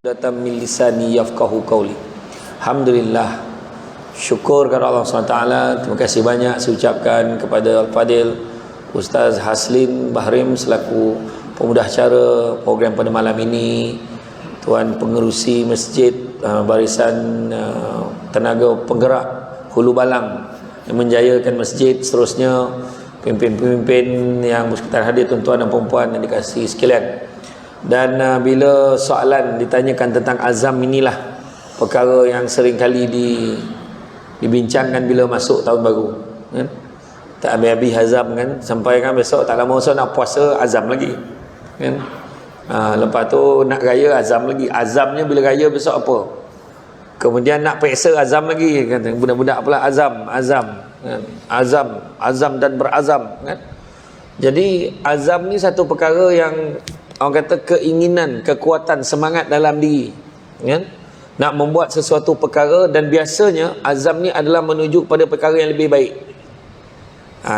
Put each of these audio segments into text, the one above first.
Datang min lisani yafqahu qawli. Alhamdulillah, syukur kepada Allah SWT. Terima kasih banyak saya ucapkan kepada Al-Fadil Ustaz Haslin Bahrim selaku pemudah acara program pada malam ini, Tuan Pengerusi Masjid Barisan Tenaga Penggerak Hulu Balang yang menjayakan masjid, seterusnya pemimpin-pemimpin yang bersekitar hadir, tuan-tuan dan perempuan yang dikasihi sekalian. Dan bila soalan ditanyakan tentang azam, inilah perkara yang sering kali dibincangkan bila masuk tahun baru, kan? Tak habis-habis azam, kan? Sampai kan besok tak lama besok nak puasa, azam lagi, kan? Lepas tu nak raya, azam lagi. Azamnya bila raya besok apa? Kemudian nak peksa, azam lagi, kan? Budak-budak pula azam, kan? Azam dan berazam, kan? Jadi azam ni satu perkara yang orang kata keinginan, kekuatan, semangat dalam diri, kan? Nak membuat sesuatu perkara, dan biasanya azam ni adalah menuju pada perkara yang lebih baik.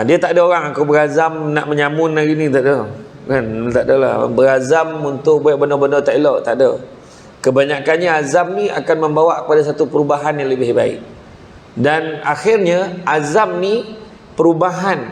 Dia tak ada orang aku berazam nak menyamun hari ni, tak ada, kan? Tak ada lah berazam untuk buat benda-benda tak elok, tak ada. Kebanyakannya azam ni akan membawa kepada satu perubahan yang lebih baik, dan akhirnya azam ni perubahan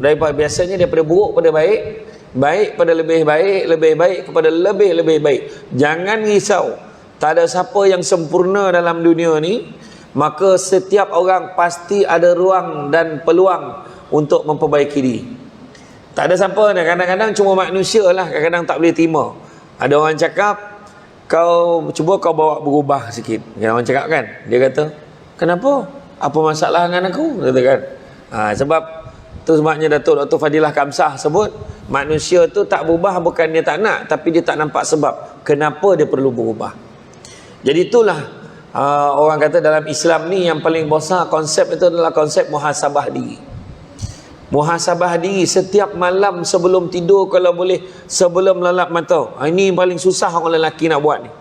daripada biasanya daripada buruk pada baik, baik pada lebih baik, lebih baik kepada lebih baik. Jangan risau, tak ada siapa yang sempurna dalam dunia ni. Maka setiap orang pasti ada ruang dan peluang untuk memperbaiki diri. Tak ada siapa ni, kadang-kadang cuma manusia lah kadang-kadang tak boleh terima. Ada orang cakap, kau cuba kau bawa berubah sikit, orang cakap, kan? Dia kata, kenapa? Apa masalah dengan aku? Kata, kan? Sebab tu sebabnya Datuk Dr. Fadilah Kamsah sebut, manusia tu tak berubah bukan dia tak nak, tapi dia tak nampak sebab kenapa dia perlu berubah. Jadi itulah orang kata dalam Islam ni yang paling besar konsep itu adalah konsep muhasabah diri. Muhasabah diri setiap malam sebelum tidur, kalau boleh sebelum lelap mata. Ini paling susah orang lelaki nak buat ni.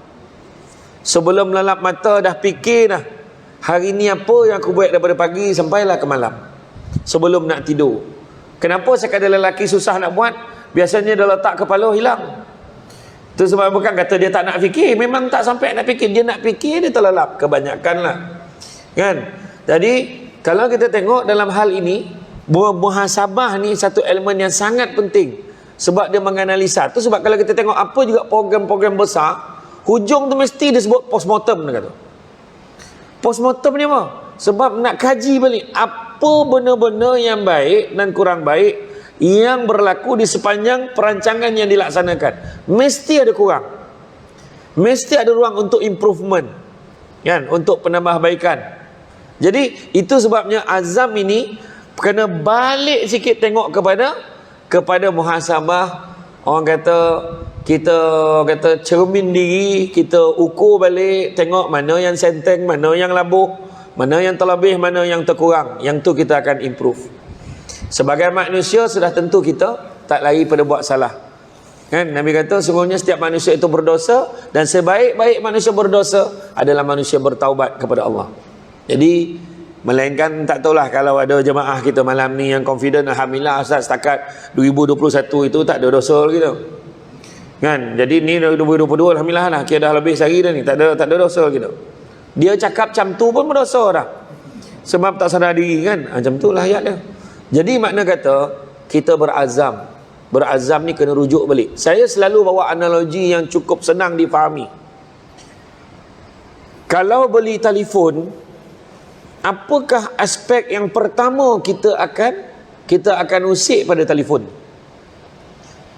Sebelum lelap mata dah fikir dah, hari ni apa yang aku buat daripada pagi sampailah ke malam, sebelum nak tidur. Kenapa sekadar lelaki susah nak buat? Biasanya dah letak kepala hilang. Itu sebab bukan kata dia tak nak fikir, memang tak sampai nak fikir. Dia nak fikir, dia terlelap kebanyakan lah, kan? Jadi kalau kita tengok dalam hal ini, muhasabah ni satu elemen yang sangat penting, sebab dia menganalisa. Tu sebab kalau kita tengok apa juga program-program besar, hujung tu mesti dia sebut postmortem. Dia kata postmortem ni apa? Sebab nak kaji balik apa benda-benda yang baik dan kurang baik yang berlaku di sepanjang perancangan yang dilaksanakan. Mesti ada kurang, mesti ada ruang untuk improvement, kan? Untuk penambahbaikan. Jadi itu sebabnya azam ini kena balik sikit tengok kepada muhasabah. Orang kata kita cermin diri, kita ukur balik, tengok mana yang senteng, mana yang labuh, mana yang terlebih, mana yang terkurang. Yang tu kita akan improve. Sebagai manusia sudah tentu kita tak lari pada buat salah, kan? Nabi kata sungguhnya setiap manusia itu berdosa, dan sebaik-baik manusia berdosa adalah manusia bertaubat kepada Allah. Jadi melainkan tak tahulah kalau ada jemaah kita malam ni yang confident, alhamdulillah Ustaz, setakat 2021 itu tak ada dosa lagi tu, kan? Jadi ni 2022 alhamdulillah lah, kira dah lebih sehari dah ni, tak ada dosa lagi tu. Dia cakap macam tu pun berdosa dah, sebab tak sadar diri, kan? Macam tu lah ayat dia. Jadi makna kata kita berazam. Berazam ni kena rujuk balik. Saya selalu bawa analogi yang cukup senang difahami. Kalau beli telefon, apakah aspek yang pertama kita akan usik pada telefon?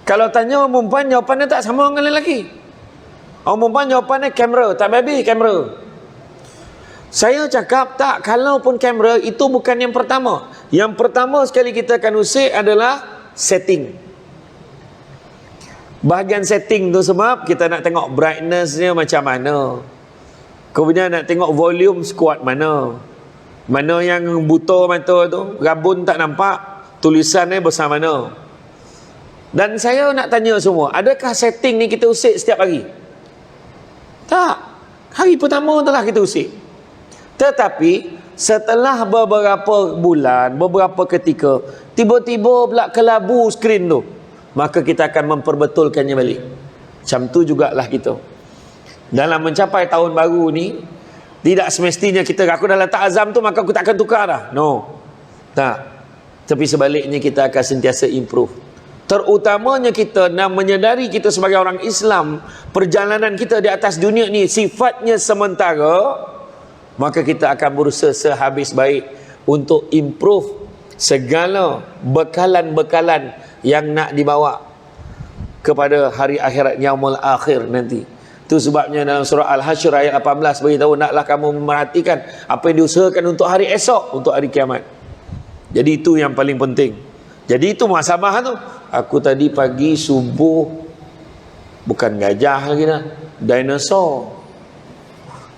Kalau tanya orang perempuan, jawapannya tak sama dengan lelaki. Orang perempuan jawapannya kamera, tak habis kamera. Saya cakap tak, kalaupun kamera itu bukan yang pertama. Yang pertama sekali kita akan usik adalah setting. Bahagian setting tu sebab kita nak tengok brightness-nya macam mana, kemudian nak tengok volume sekuat mana, mana yang buta mata tu, rabun tak nampak, tulisannya besar mana. Dan saya nak tanya semua, adakah setting ni kita usik setiap hari? Tak. Hari pertama tu lah kita usik. Tetapi setelah beberapa bulan, beberapa ketika, tiba-tiba pula kelabu skrin tu, maka kita akan memperbetulkannya balik. Macam tu jugalah kita. dalam mencapai tahun baru ni, tidak semestinya kita, aku dah letak azam tu maka aku tak akan tukar dah. No. Tak. Tapi sebaliknya kita akan sentiasa improve. Terutamanya kita nak menyedari kita sebagai orang Islam, perjalanan kita di atas dunia ni sifatnya sementara, maka kita akan berusaha sehabis baik untuk improve segala bekalan-bekalan yang nak dibawa kepada hari akhirat, yaumul akhir nanti. Itu sebabnya dalam surah Al-Hasyr ayat 18 beritahu, naklah kamu memerhatikan apa yang diusahakan untuk hari esok, untuk hari kiamat. Jadi itu yang paling penting. Jadi itu muhasabah tu. Aku tadi pagi subuh, bukan gajah lagi dah, dinosaur.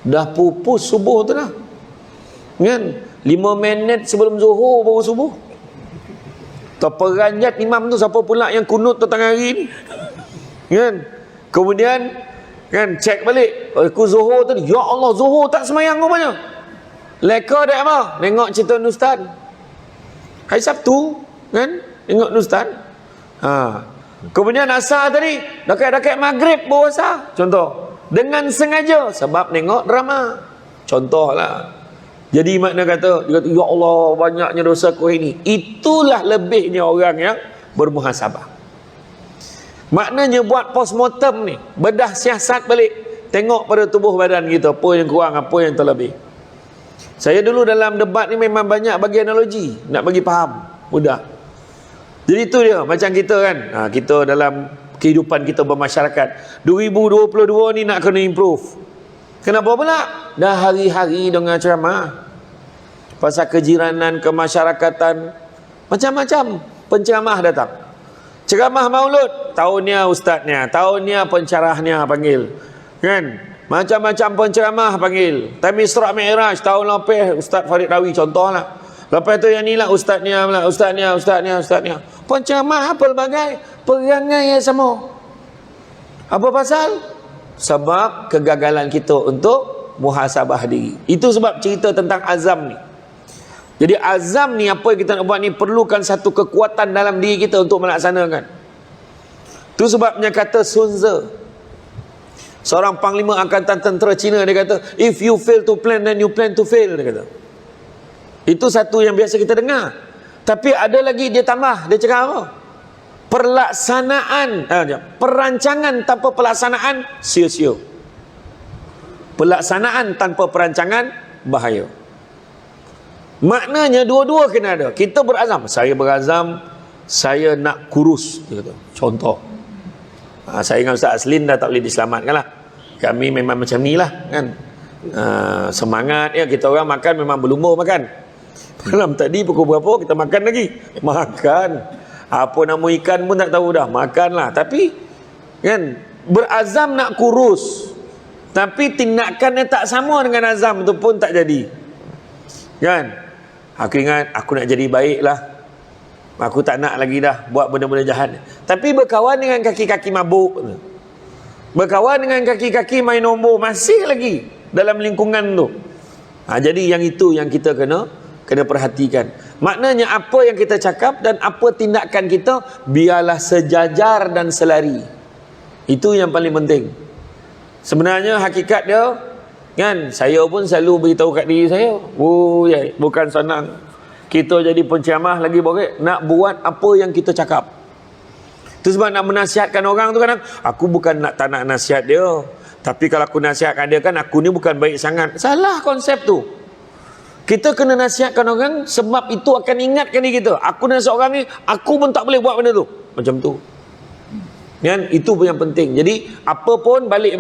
Dah pupus subuh tu dah. Kan? 5 minit sebelum zuhur baru subuh. Terperanjat imam tu, siapa pula yang kunut tentang hari ni? Kan? Kemudian kan cek balik, aku zuhur tadi, ya Allah, zuhur tak semayang rupanya. Leka dah apa? Tengok cerita Ustaz. Hari Sabtu kan? Tengok Ustaz. Kemudian asar tadi, dekat-dekat maghrib baru asar. Contoh, dengan sengaja sebab tengok drama. Contohlah. Jadi makna kata, dia kata, ya Allah, banyaknya dosa aku ini. Itulah lebihnya orang yang bermuhasabah. Maknanya buat postmortem ni, bedah siasat balik, tengok pada tubuh badan kita, apa yang kurang, apa yang terlebih. Saya dulu dalam debat ni memang banyak bagi analogi, nak bagi faham, mudah. Jadi itu dia, macam kita kan, kita dalam kehidupan kita bermasyarakat, 2022 ni nak kena improve. Kenapa pula? Dah hari-hari dengan ceramah pasal kejiranan, kemasyarakatan, macam-macam penceramah datang. Ceramah maulud, tahunnya ustaznya, tahunnya pencerahnya panggil, kan? Macam-macam penceramah panggil. Time Isra' Mi'raj tahun lepas Ustaz Farid Rawi contohlah. Lepas tu yang ni lah ustaznya, ustaznya. Penceramah apa pelbagai, perangai yang sama. Apa pasal? Sebab kegagalan kita untuk muhasabah diri. Itu sebab cerita tentang azam ni. Jadi azam ni, apa yang kita nak buat ni, perlukan satu kekuatan dalam diri kita untuk melaksanakan. Itu sebabnya kata Sun Tzu, seorang panglima angkatan tentera Cina, dia kata, if you fail to plan, then you plan to fail, dia kata. Itu satu yang biasa kita dengar. Tapi ada lagi dia tambah, dia cakap apa? Perancangan tanpa pelaksanaan sia-sia. Pelaksanaan tanpa perancangan bahaya. Maknanya dua-dua kena ada. Kita berazam, saya berazam saya nak kurus, dia kata. Contoh, saya dengan Ustaz Aslin dah tak boleh diselamatkan lah. Kami memang macam ni lah kan. Semangat ya, kita orang makan memang berlumur makan. Malam tadi pukul berapa kita makan lagi? Makan. Apa nama ikan pun tak tahu dah. Makan lah. Tapi kan, berazam nak kurus, tapi tindakannya tak sama dengan azam tu pun tak jadi. Kan? Aku ingat aku nak jadi baik lah. Aku tak nak lagi dah buat benda-benda jahat. Tapi berkawan dengan kaki-kaki mabuk, berkawan dengan kaki-kaki main nombor, masih lagi dalam lingkungan tu. Jadi yang itu yang kita kena perhatikan. Maknanya apa yang kita cakap dan apa tindakan kita, biarlah sejajar dan selari. Itu yang paling penting. Sebenarnya hakikat dia kan, saya pun selalu beritahu kat diri saya, bukan senang kita jadi penceramah lagi boleh nak buat apa yang kita cakap. Itu sebab nak menasihatkan orang tu kadang, aku bukan tak nak nasihat dia, tapi kalau aku nasihatkan dia kan, aku ni bukan baik sangat. Salah konsep tu. Kita kena nasihatkan orang sebab itu akan ingatkan diri kita, aku nasihat orang ni, aku pun tak boleh buat benda tu. Macam tu kan? Itu pun yang penting. Jadi apa pun balik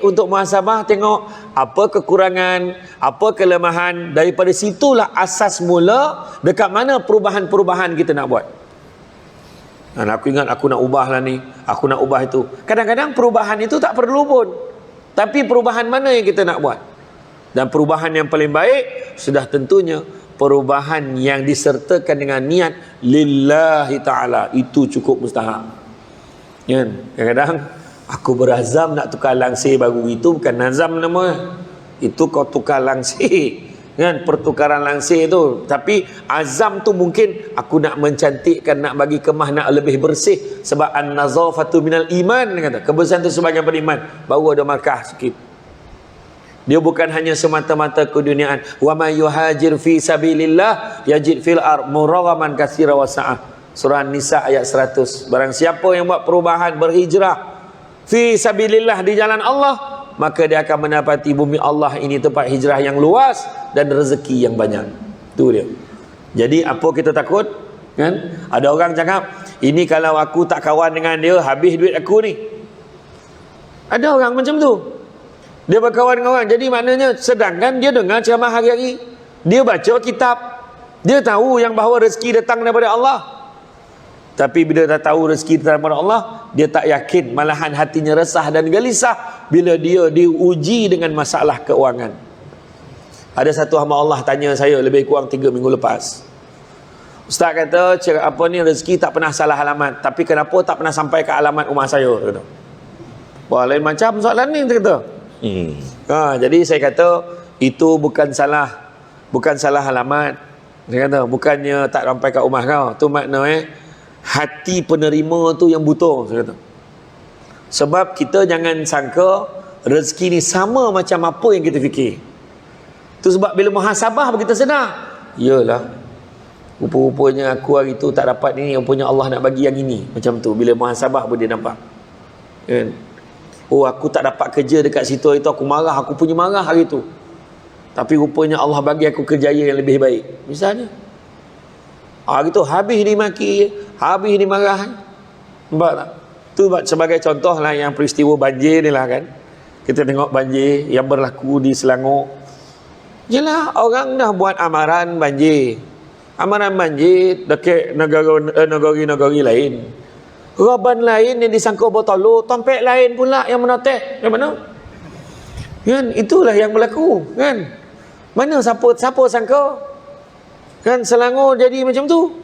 untuk muhasabah, tengok apa kekurangan, apa kelemahan. Daripada situlah asas mula dekat mana perubahan-perubahan kita nak buat. Dan aku ingat aku nak ubah lah ni, aku nak ubah itu. Kadang-kadang perubahan itu tak perlu pun, tapi perubahan mana yang kita nak buat. Dan perubahan yang paling baik sudah tentunya perubahan yang disertakan dengan niat lillahi ta'ala. Itu cukup mustahak. Kadang-kadang aku berazam nak tukar langsir baru. Itu bukan nazam nama. Itu kau tukar langsir. kan, pertukaran langsir tu. Tapi azam tu mungkin aku nak mencantikkan, nak bagi kemah, nak lebih bersih, sebab an-nazafatu minal iman, kata kebersihan tu sebagian beriman, baru ada markah sikit. Dia bukan hanya semata-mata keduniaan. Wa may yuhajir fi sabilillah yajid fil ard muraghaman katsira wa sa'ah. Surah An-Nisa ayat 100. Barang siapa yang buat perubahan, berhijrah fi sabilillah, di jalan Allah, maka dia akan mendapati bumi Allah ini tempat hijrah yang luas dan rezeki yang banyak. Tu dia. Jadi apa kita takut? Kan? Ada orang cakap, ini kalau aku tak kawan dengan dia, habis duit aku ni. Ada orang macam tu. Dia berkawan dengan orang, jadi maknanya sedangkan dia dengar ceramah hari-hari, dia baca kitab, dia tahu yang bahawa rezeki datang daripada Allah. Tapi bila dah tahu rezeki datang daripada Allah, dia tak yakin, malahan hatinya resah dan gelisah bila dia diuji dengan masalah keuangan. Ada satu hamba Allah tanya saya lebih kurang 3 minggu lepas, Ustaz kata, apa ni, rezeki tak pernah salah alamat, tapi kenapa tak pernah sampai ke alamat rumah saya? Kata. Wah, lain macam soalan ni, dia kata. Jadi saya kata itu bukan salah alamat. Saya kata bukannya tak sampai kat rumah kau, tu makna hati penerima tu yang buta. Saya kata sebab kita jangan sangka rezeki ni sama macam apa yang kita fikir. Tu sebab bila muhasabah kita sedar, iyalah rupa-rupanya aku hari tu tak dapat ni, rupanya Allah nak bagi yang ini. Macam tu bila muhasabah pun dia nampak, kan? Oh, aku tak dapat kerja dekat situ itu, aku marah, aku punya marah hari tu. Tapi rupanya Allah bagi aku kerjaya yang lebih baik. Misalnya. Hari tu habis dimaki, habis dimarah. Nampak tak? Tu sebagai contoh lah yang peristiwa banjir ni lah, kan. Kita tengok banjir yang berlaku di Selangor. Yelah, orang dah buat amaran banjir. Amaran banjir dekat negara-negara lain. Raban lain yang disangka bertolak, tompek lain pula yang menotek. Yang mana? Kan, itulah yang berlaku, kan? Mana siapa sangka? Kan Selangor jadi macam tu.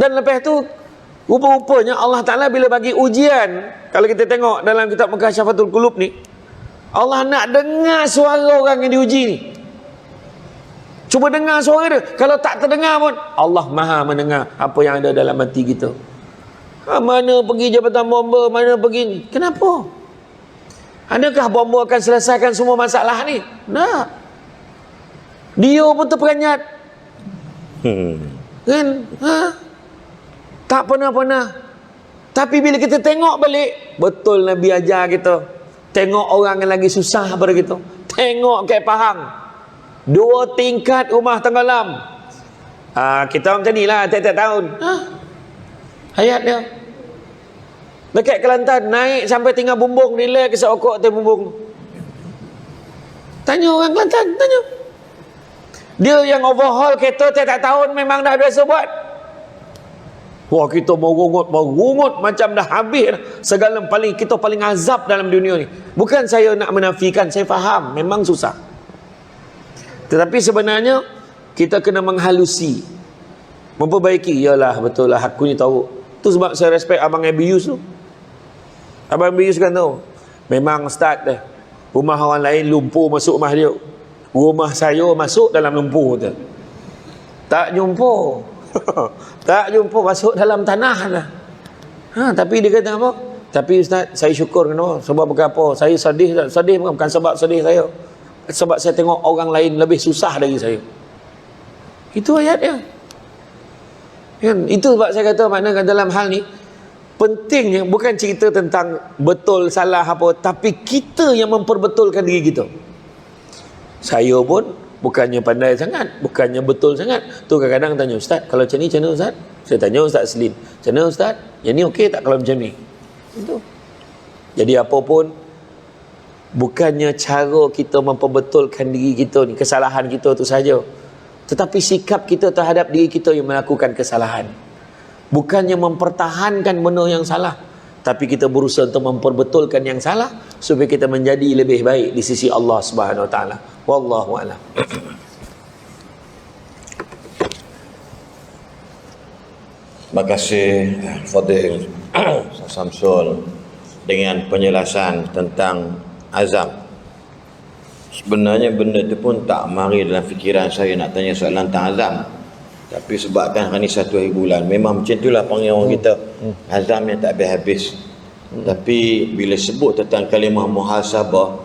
Dan lepas tu rupa-rupanya Allah Ta'ala bila bagi ujian, kalau kita tengok dalam kitab Mukasyafatul Qulub ni, Allah nak dengar suara orang yang diuji ni. Cuba dengar suara dia. Kalau tak terdengar pun, Allah Maha mendengar apa yang ada dalam hati kita. Mana pergi jabatan bomba, mana pergi ni. Kenapa? Adakah bomba akan selesaikan semua masalah ni? Tak. Dia pun terperanjat. Kan? Tak pernah. Tapi bila kita tengok balik, betul Nabi ajar kita, tengok orang yang lagi susah daripada kita, tengok kat Pahang 2 tingkat rumah tenggelam. Kita macam ni lah tiap-tiap tahun. Hayat dia dekat Kelantan, naik sampai tinggal bumbung, nilai kisah okok atas bumbung. Tanya orang Kelantan, tanya. Dia yang overhaul kereta tiap-tiap tahun memang dah biasa buat. Wah, kita merungut macam dah habis segala. Kita paling azab dalam dunia ni. Bukan saya nak menafikan, saya faham memang susah. Tetapi sebenarnya kita kena menghalusi, memperbaiki. Yalah, betul lah, aku ni tahu. Tu sebab saya respect Abang Abius tu. Abang Abius kan tu, memang start dah. Rumah orang lain lumpur masuk rumah dia, rumah saya masuk dalam lumpur tu. Tak jumpa. Tak jumpa, masuk dalam tanah lah. Tapi dia kata apa? Tapi Ustaz, saya syukur kenapa? Sebab apa? Saya sedih bukan sebab sedih saya. Sebab saya tengok orang lain lebih susah dari saya. Itu ayat dia. Kan? Itu sebab saya kata maknanya dalam hal ni pentingnya bukan cerita tentang betul salah apa, tapi kita yang memperbetulkan diri kita. Saya pun bukannya pandai sangat, bukannya betul sangat. Tu kadang-kadang tanya, Ustaz, kalau macam ni macam mana Ustaz? Saya tanya Ustaz Selin, macam mana Ustaz? Yang ni okey tak kalau macam ni? Itu. Jadi apa pun, bukannya cara kita memperbetulkan diri kita ni, kesalahan kita tu saja, tetapi sikap kita terhadap diri kita yang melakukan kesalahan. Bukannya mempertahankan benda yang salah, tapi kita berusaha untuk memperbetulkan yang salah supaya kita menjadi lebih baik di sisi Allah Subhanahu Wa Taala. Wallahu a'lam. Terima kasih Fadil Samsul dengan penjelasan tentang azam. Sebenarnya benda tu pun tak mari dalam fikiran saya nak tanya soalan tentang azam. Tapi sebabkan hari ni satu hari bulan, memang macam itulah panggil orang kita, azam yang tak habis-habis. Tapi bila sebut tentang kalimah muhasabah,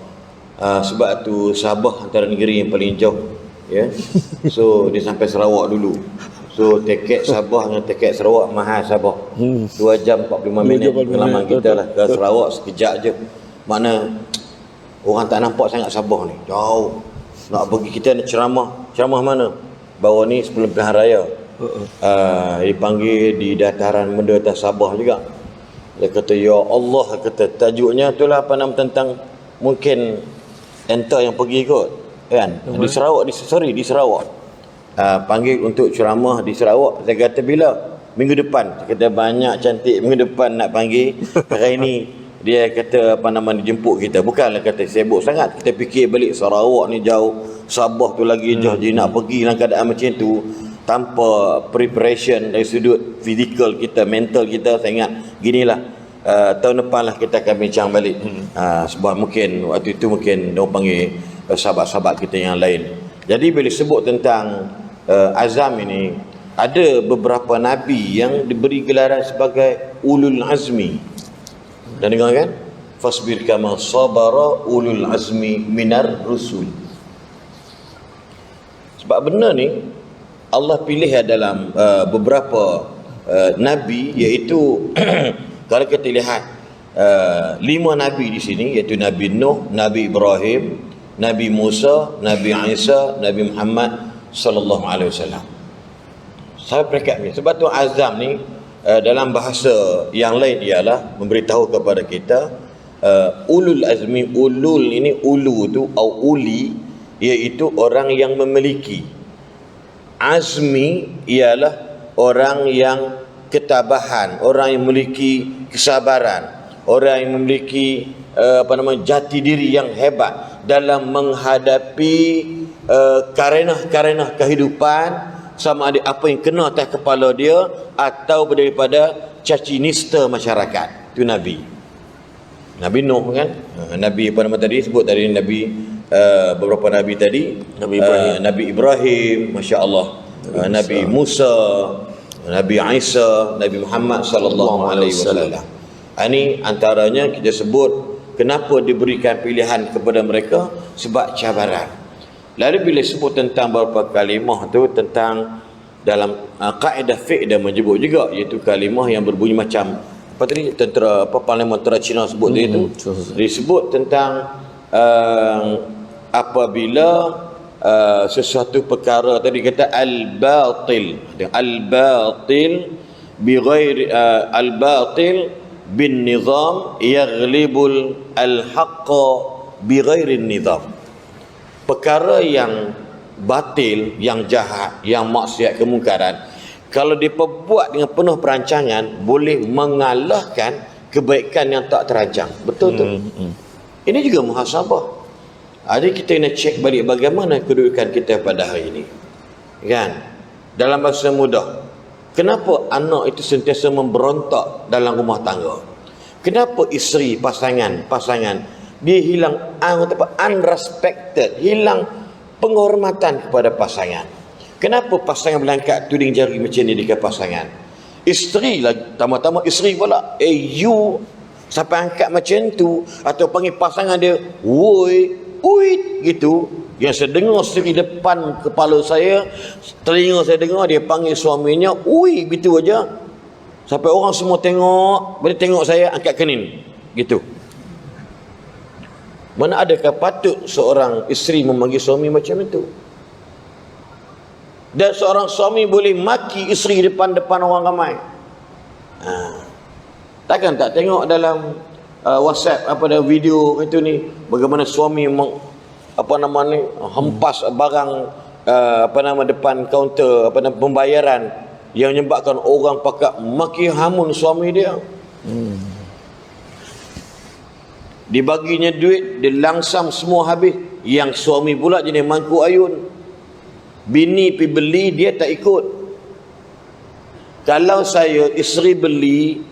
sebab tu Sabah antara negeri yang paling jauh, ya. So dia sampai Sarawak dulu. So tiket Sabah dengan tiket Sarawak mahal Sabah. 2 jam 45 minit pengalaman kita lah. Ke Sarawak sekejap je. Mana orang tak nampak sangat Sabah ni, jauh. Nak pergi kita nak ceramah mana? Baru ni sebelum pilihan raya, dipanggil di dataran benda atas Sabah juga. Dia kata, ya Allah, kata tajuknya itulah apa nama tentang mungkin enter yang pergi kot, kan? Di Sarawak, di Sarawak. Panggil untuk ceramah di Sarawak. Saya kata bila? Minggu depan. Saya kata banyak cantik minggu depan nak panggil. Hari ini dia kata apa nama dijemput kita. Bukanlah kata sibuk sangat. Kita fikir balik Sarawak ni jauh, Sabah tu lagi jauh. Jadi nak pergi dalam keadaan macam tu tanpa preparation dari sudut fizikal kita, mental kita, saya ingat ginilah, tahun depan lah kita akan bincang balik. Sebab mungkin waktu itu mungkin dia panggil sahabat-sahabat kita yang lain. Jadi bila sebut tentang azam ini, ada beberapa nabi yang diberi gelaran sebagai ulul azmi. Dan dengar kan? Fasbir kama sabara ulul azmi minar rusul. Sebab benda ni Allah pilih dalam beberapa nabi, iaitu kalau kita lihat 5 nabi di sini, iaitu Nabi Nuh, Nabi Ibrahim, Nabi Musa, Nabi Isa, Nabi Muhammad sallallahu alaihi wasallam. Saya peringkat ni. Sebab tu azam ni dalam bahasa yang lain ialah memberitahu kepada kita ulul azmi. Ulul ini, ulu tu atau uli, iaitu orang yang memiliki. Azmi ialah orang yang ketabahan, orang yang memiliki kesabaran, orang yang memiliki jati diri yang hebat dalam menghadapi karenah-karenah kehidupan, sama ada apa yang kena atas kepala dia atau daripada caci nista masyarakat. Itu Nabi. Nabi Nuh kan, Nabi apa nama tadi sebut tadi, Nabi beberapa Nabi tadi, Nabi Ibrahim, Masya Allah, Nabi Musa, Nabi Isa, Nabi Muhammad sallallahu alaihi wasallam. Ini antaranya kita sebut kenapa diberikan pilihan kepada mereka, sebab cabaran. Lalu bila sebut tentang beberapa kalimah tu, tentang dalam kaedah fiqh dia menyebut juga, iaitu kalimah yang berbunyi macam apa tadi, Parlimen Tentera Cina sebut dia tu, disebut tentang apabila sesuatu perkara tadi kata al-batil bighairi al-batil bin nizam yaghlibul al-haqqa bighairi nizam. Perkara yang batil, yang jahat, yang maksiat, kemungkaran, kalau diperbuat dengan penuh perancangan, boleh mengalahkan kebaikan yang tak terancang. Betul tu. Ini juga muhasabah. Jadi kita kena cek balik bagaimana kedudukan kita pada hari ini, kan? Dalam bahasa mudah, kenapa anak itu sentiasa memberontak dalam rumah tangga? Kenapa isteri, pasangan dia hilang unrespected, hilang penghormatan kepada pasangan? Kenapa pasangan berlangkah tuding jari macam ni dekat pasangan? Isteri lagi, tambah-tambah isteri pula, you sampai angkat macam tu, atau panggil pasangan dia woi gitu. Yang saya dengar sendiri depan kepala saya, telinga saya dengar dia panggil suaminya ui gitu aja, sampai orang semua tengok, bila tengok saya angkat kening gitu. Mana adakah patut seorang isteri memanggil suami macam itu? Dan seorang suami boleh maki isteri depan orang ramai. Takkan tak tengok dalam WhatsApp dalam video itu ni, bagaimana suami hempas barang depan kaunter pembayaran, yang menyebabkan orang pakat maki hamun suami dia. Dibaginya duit, dia langsam semua habis. Yang suami pula jenis mangkuk ayun. Bini pergi beli, dia tak ikut. Kalau saya isteri beli,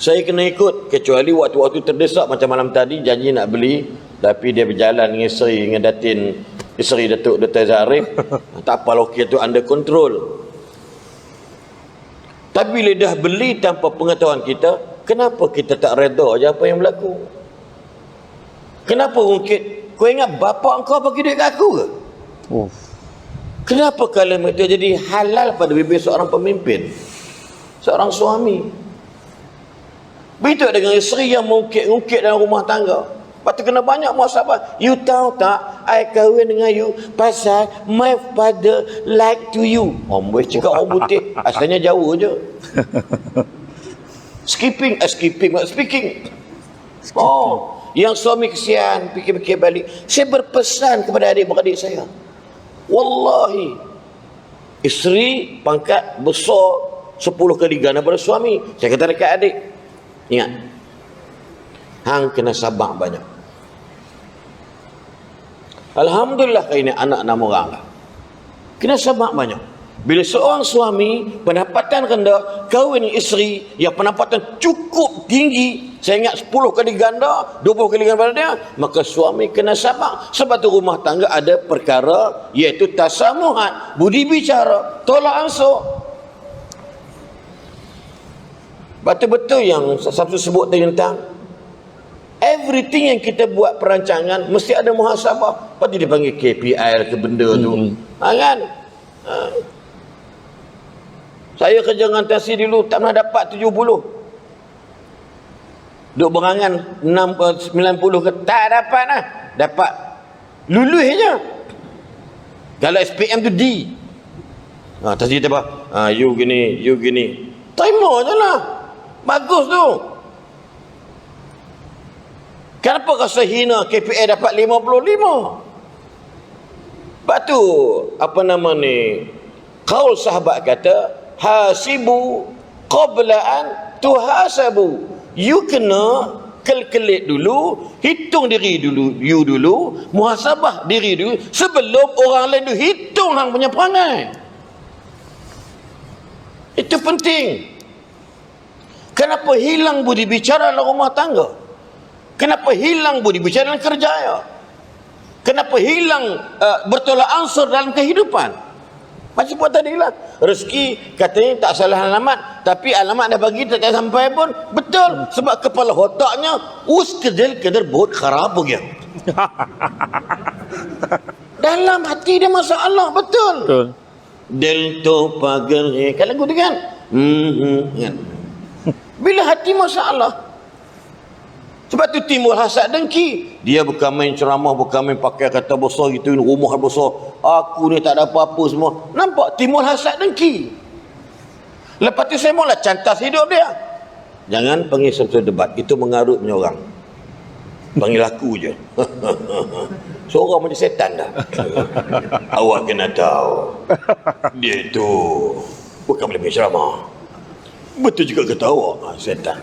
saya kena ikut, kecuali waktu-waktu terdesak macam malam tadi janji nak beli, Tapi dia berjalan dengan isteri, dengan isteri Datuk Dr. Zarif. Tak apa, okey tu under control. Tapi bila dah beli tanpa pengetahuan kita, kenapa kita tak reda je apa yang berlaku? Kenapa ungkit? Kau ingat bapak kau bagi duit kat aku ke? Kenapa kalimat itu jadi halal pada bibir seorang pemimpin, seorang suami? Begitu dengan isteri yang mengungkit-ungkit dalam rumah tangga. Lepas tu kena banyak muhasabah. You tahu tak, I kahwin dengan you pasal my father like to you. Boleh cakap orang putih, asalnya Jawa je. Speaking. Yang suami kesian, fikir-fikir balik. Saya berpesan kepada adik-beradik saya, wallahi, isteri pangkat besar 10 kali ganda pada suami. Saya kata dekat adik, ingat, hang kena sabar banyak. Alhamdulillah ini anak 6 orang lah. Kena sabar banyak. Bila seorang suami pendapatan rendah kahwin isteri yang pendapatan cukup tinggi, saya ingat 10 kali ganda, 20 kali ganda pada dia, maka suami kena sabar. Sebab tu rumah tangga ada perkara, iaitu tasamuhat, budi bicara, tolak ansur. Betul-betul yang Sabtu sebut tentang everything yang kita buat perancangan mesti ada muhasabah. Lepas tu dia panggil KPI ke benda tu. Kan? Saya kerja dengan Tasi dulu tak pernah dapat 70. Duk berangan 90 ke tak dapat lah. Dapat lulus je. Kalau SPM tu D. Tasi kata apa? You gini. Terima je lah. Bagus tu. Kenapa rasa hina KPI dapat 55? Sebab tu, qaul sahabat kata, hasibu qabla an tuhasabu. You kena kelkelit dulu, hitung diri dulu, you dulu, muhasabah diri dulu, sebelum orang lain tu hitung hang punya perangai. Itu penting. Kenapa hilang budi bicara dalam rumah tangga? Kenapa hilang budi bicara dalam kerjaya? Kenapa hilang bertolak ansur dalam kehidupan? Macam buat tadi lah. Rezeki katanya tak salah alamat, tapi alamat dah bagi tak sampai pun. Betul. Sebab kepala otaknya kedel buat kharab begitu. Dalam hati dia masalah. Betul. Del to pagar kalau lagu tu kan. Bila hati masalah, sebab tu timbul hasad dengki. Dia bukan main ceramah, bukan main pakai kata besar gitu, rumah besar, aku ni tak ada apa-apa semua. Nampak timbul hasad dengki. Lepas tu saya mula cantas hidup dia. Jangan panggil satu debat, itu mengarut punya orang. Panggil aku je. Seorang macam setan dah. Awak kena tahu, dia tu bukan boleh main ceramah. Betul juga kata awak, setan.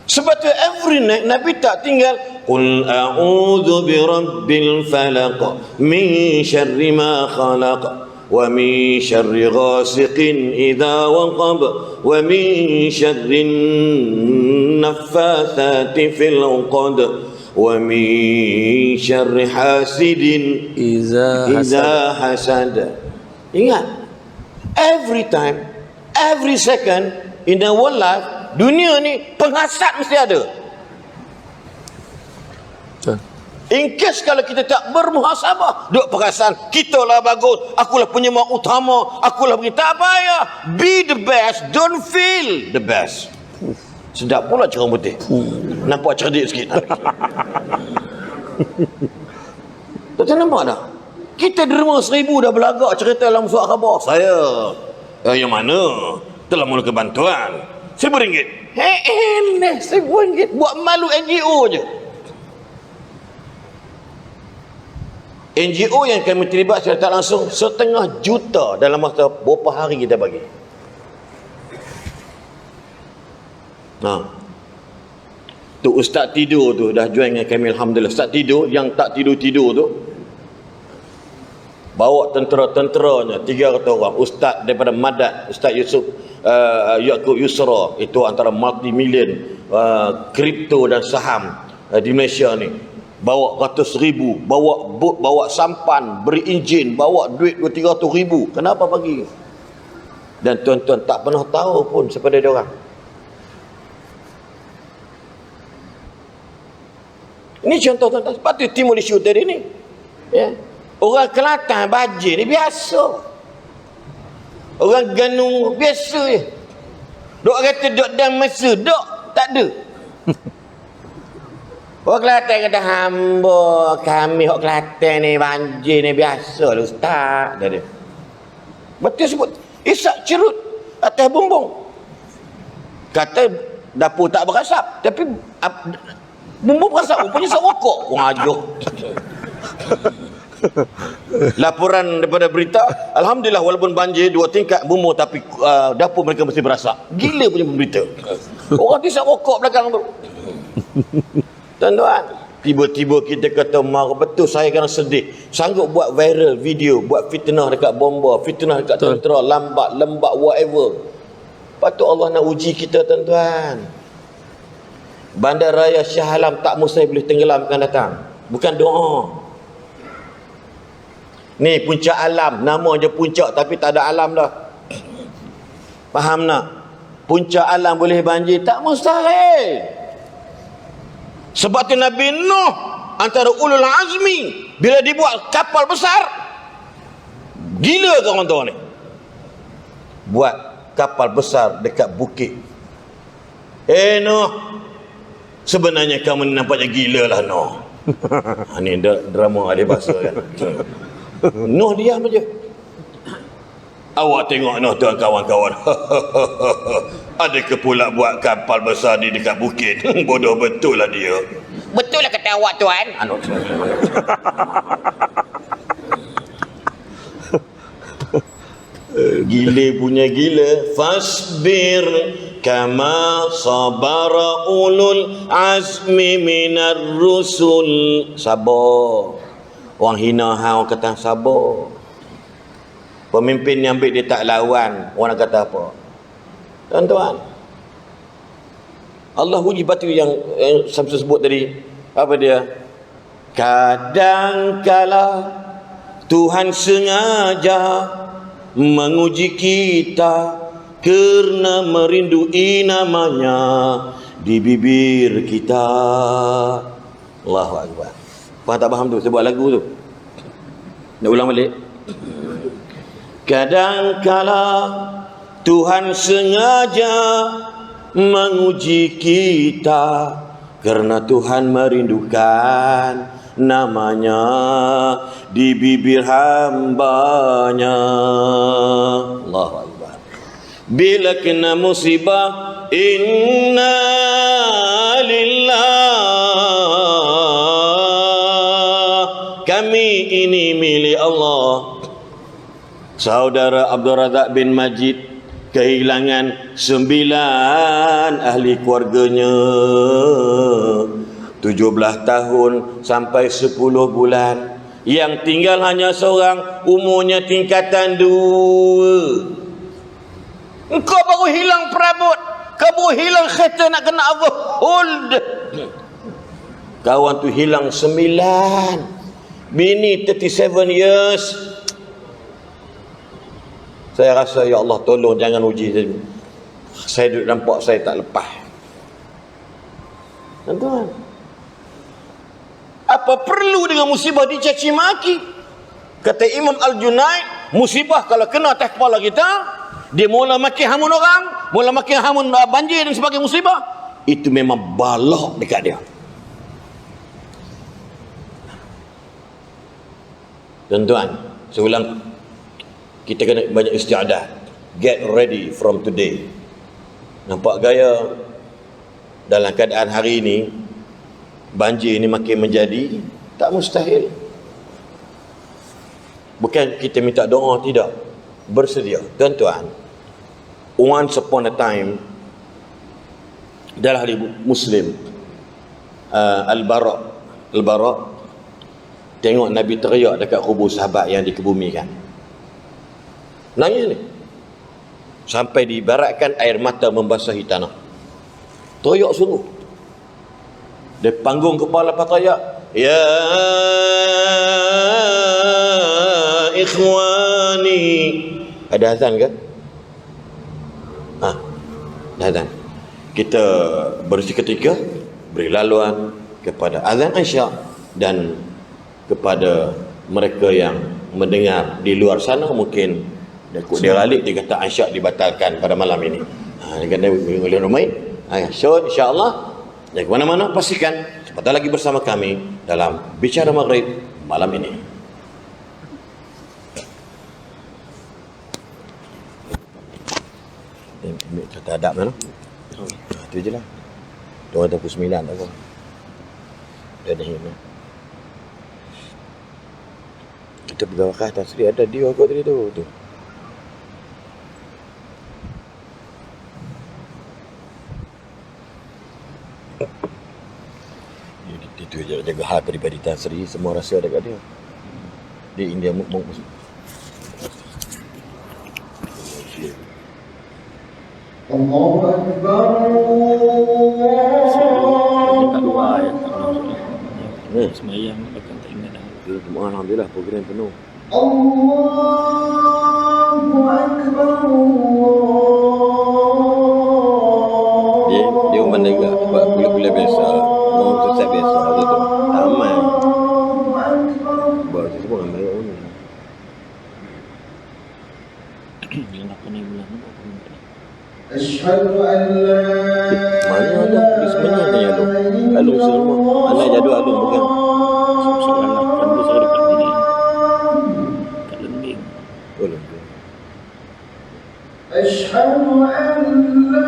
Sebab tu every night Nabi tak tinggal qul a'udzu birabbil falaq min syarri ma khalaq wa min syarri ghasiqin idza waqab wa min syarri naffathati fil 'uqad wa min syarri hasidin idza hasad. Ingat, every time, every second in the world life, dunia ni penghasad mesti ada. In case kalau kita tak bermuhasabah, duk perasaan kita lah bagus, akulah penyembah utama, akulah begitu, tak payah. Be the best, don't feel the best. Sedap pula cerang putih. Nampak cerdik sikit. Tak nampak dah? Kita derma 1000 dah belagak cerita dalam surat khabar. Saya yang mana telah mulakan bantuan RM1. RM1 buat malu NGO je. NGO yang kami terlibat secara tak langsung 1,5 juta dalam masa berapa hari kita bagi. Tu ustaz tidur tu dah join dengan kami, alhamdulillah. Ustaz tidur, yang tak tidur-tidur tu bawa tentera-tenteranya 300 orang. Ustaz daripada Madat, Ustaz Yusuf Yaakob Yusra, itu antara multi-million kripto dan saham. di Malaysia ni, bawa ratus ribu, bawa bot, bawa sampan, beri enjin, bawa duit 200-300 ribu. Kenapa bagi? Dan tuan-tuan tak pernah tahu pun kepada dia orang. Ini contoh tuan-tuan. Sebab tu Timur Leste tadi ni, ya. Orang Kelantan banjir ni biasa. Orang Ganu biasa je. Dok kata dok dan masa, dok tak ada. Orang Kelantan kata hamba kami orang Kelantan ni banjir ni biasa lah ustaz. Dia. Betul sebut isak cerut atas bumbung. Kata dapur tak berasap, tapi bumbung berasap, rupanya isap rokok. Orang ajuk. Laporan daripada berita, alhamdulillah walaupun banjir 2 tingkat bumbung, tapi dapur mereka mesti berasap. Gila punya berita. Orang tu isap rokok belakang tu. Tuan-tuan, tiba-tiba kita kata marah. Betul, saya kena sedih. Sanggup buat viral video, buat fitnah dekat bomba, fitnah dekat tentera, lembak whatever. Patut Allah nak uji kita tuan-tuan. Bandar Raya Shah Alam tak mustahil boleh tenggelam akan datang. Bukan doa. Ni puncak alam, nama je puncak tapi tak ada alam dah. Faham tak? Puncak alam boleh banjir, tak mustahil. Sebab tu Nabi Nuh antara ulul azmi, bila dibuat kapal besar, gila ke orang tua ni? Buat kapal besar dekat bukit. Nuh, sebenarnya kamu nampaknya gila lah Nuh. Ni drama ada bahasa kan. Nuh diam aja. Awak tengok Nuh tuan kawan-kawan. Adakah pula buat kapal besar di dekat bukit? Bodoh betul lah dia. Betul lah kata awak tuan. Gila punya gila. Fasbir kama sabara ulul azmi minar rusul. Sabar. Orang hina hang, orang kata sabar. Pemimpin yang ambil dia tak lawan, orang nak kata apa? Tuan-tuan, Allah uji batu yang Samsul sebut tadi. Apa dia? Kadangkala Tuhan sengaja menguji kita kerana merindui namanya di bibir kita. Allahu Akbar. Faham tak faham tu? Saya buat lagu tu. Nak ulang balik? Kadangkala Tuhan sengaja menguji kita kerana Tuhan merindukan namanya di bibir hambanya. Allahu Akbar. Bila kena musibah, inna lillah, kami ini milik Allah. Saudara Abdul Razak bin Majid kehilangan 9 ahli keluarganya, 17 tahun sampai 10 bulan. Yang tinggal hanya seorang, umurnya tingkatan 2. Engkau baru hilang perabot, kau baru hilang kereta nak kena apa? Hold. Kawan tu hilang 9. Bini 37 years. Saya rasa ya Allah tolong jangan uji saya duduk nampak saya tak lepas. Tuan-tuan, apa perlu dengan musibah dicaci maki? Kata Imam Al-Junaid, musibah kalau kena atas kepala kita, dia mula maki hamun orang, mula maki hamun banjir dan sebagainya musibah, itu memang balak dekat dia. Tuan-tuan, saya ulang, kita kena banyak istiadat. Get ready from today. Nampak gaya dalam keadaan hari ini, banjir ini makin menjadi tak mustahil. Bukan kita minta doa, tidak. Bersedia. Tuan-tuan, once upon a time, dalam hari Muslim, Al-Bara tengok Nabi teriak dekat kubur sahabat yang dikebumikan. Nangis ni sampai diibaratkan air mata membasahi tanah. Teriak sungguh. Dia panggung kepala pataya. Ya ikhwani. Ada azan ke? Dah azan. Kita bersiketika beri laluan kepada azan Isyak dan kepada mereka yang mendengar di luar sana mungkin dia balik dia kata Isyak dibatalkan pada malam ini. Dia kata oleh Rumai. So insya-Allah jangan ke mana-mana, pastikan sebentar lagi bersama kami dalam Bicara Maghrib malam ini. Kata adab mana? Itu je lah. 229 apa? Dia ada ini. Kita pegawai atas tadi ada dia kot tadi tu. Itu je jaga hal peribadi Tan Sri, semua rasa dekat dia. Di India Allahu Akbar. Dekat luar ya. Semayang akan tak ingat dah. Alhamdulillah program penuh. Allahu Akbar. Dia mana juga sebab kuliah-kuliah biasa, mau susah biasa gitu. Ramai. Baru tu semua ramai orang ni. Yang 8 bulan ni. Asyhadu an la Mana ada di sebenarnya tanya Alung. Alung semua. Anak jadual Alung bukan. Soalan 8 tu saya dekat sini. Kat Lembing. Oh lembut. Asyhadu an la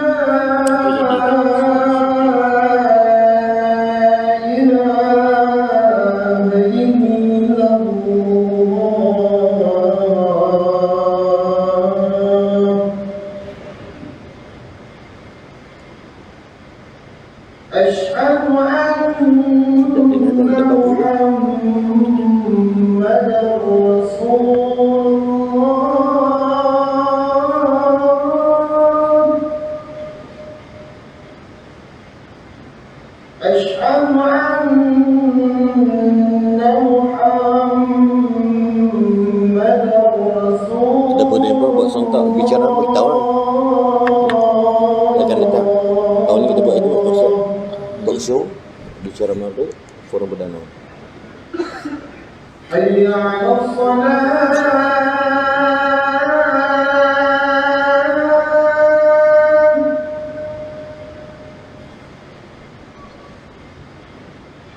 Bicara Maghrib forum perdana. Hayya 'alas salat.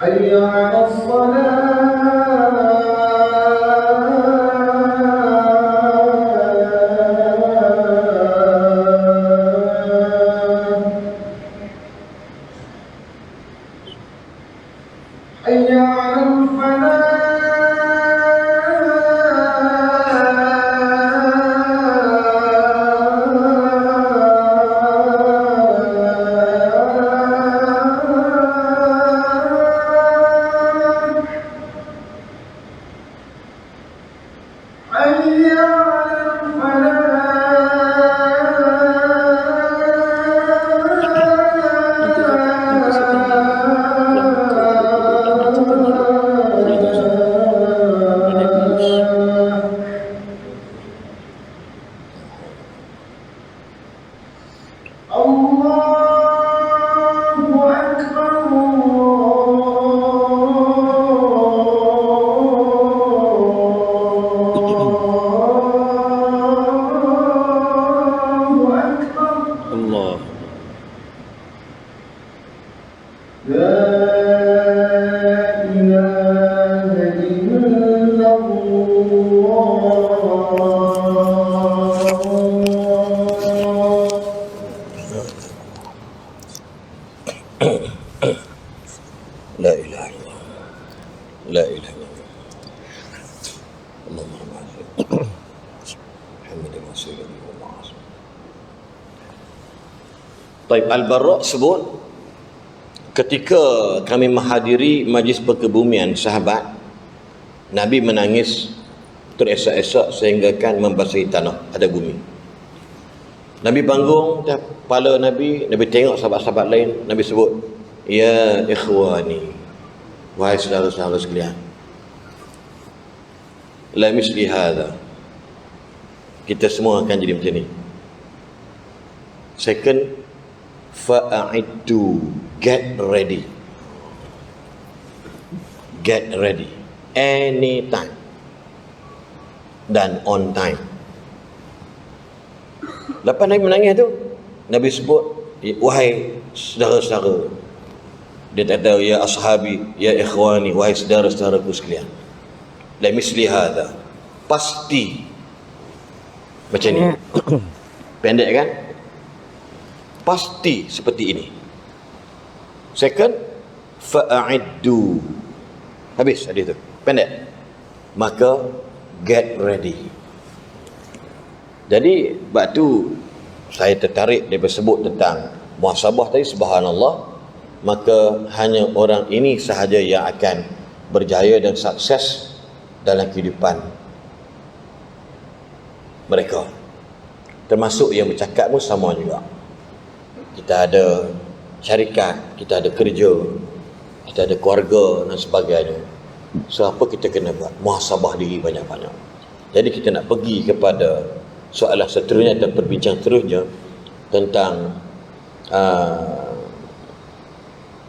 Hayya 'alas salat. Hayya 'alal falah. Hayya 'alal Allahu Akbar. Allahu Akbar. Allah. La ilaha illallah. La ilaha illallah. La ilaha illallah. Allahumma salli ala Muhammadin Rasulullah. Taib Al-Barra sebut ketika kami menghadiri majlis perkebumian sahabat, Nabi menangis teresak-esak sehingga kan membasahi tanah, ada bumi. Nabi panggung kepala Nabi tengok sahabat-sahabat lain, Nabi sebut, Ya ikhwani, wahai saudara-saudara sekalian, la misli hadha, kita semua akan jadi macam ni. Second, fa'a'iddu, get ready. Get ready anytime dan on time. Lepas Nabi menangis tu, Nabi sebut, wahai saudara-saudara, dia kata, ya ashabi, ya ikhwani, wahai saudara-saudaraku sekalian, la misli hadha, pasti macam ni. Pendek kan? Pasti seperti ini. Second, fa'a'iddu, habis hadis tu, pendek. Maka get ready. Jadi sebab tu saya tertarik dia bersebut tentang muhasabah tadi. Subhanallah, maka hanya orang ini sahaja yang akan berjaya dan sukses dalam kehidupan mereka. Termasuk yang bercakap pun sama juga. Kita ada syarikat, kita ada kerja, kita ada keluarga dan sebagainya. So apa kita kena buat? Muhasabah diri banyak-banyak. Jadi kita nak pergi kepada soalan seterusnya dan perbincang terusnya tentang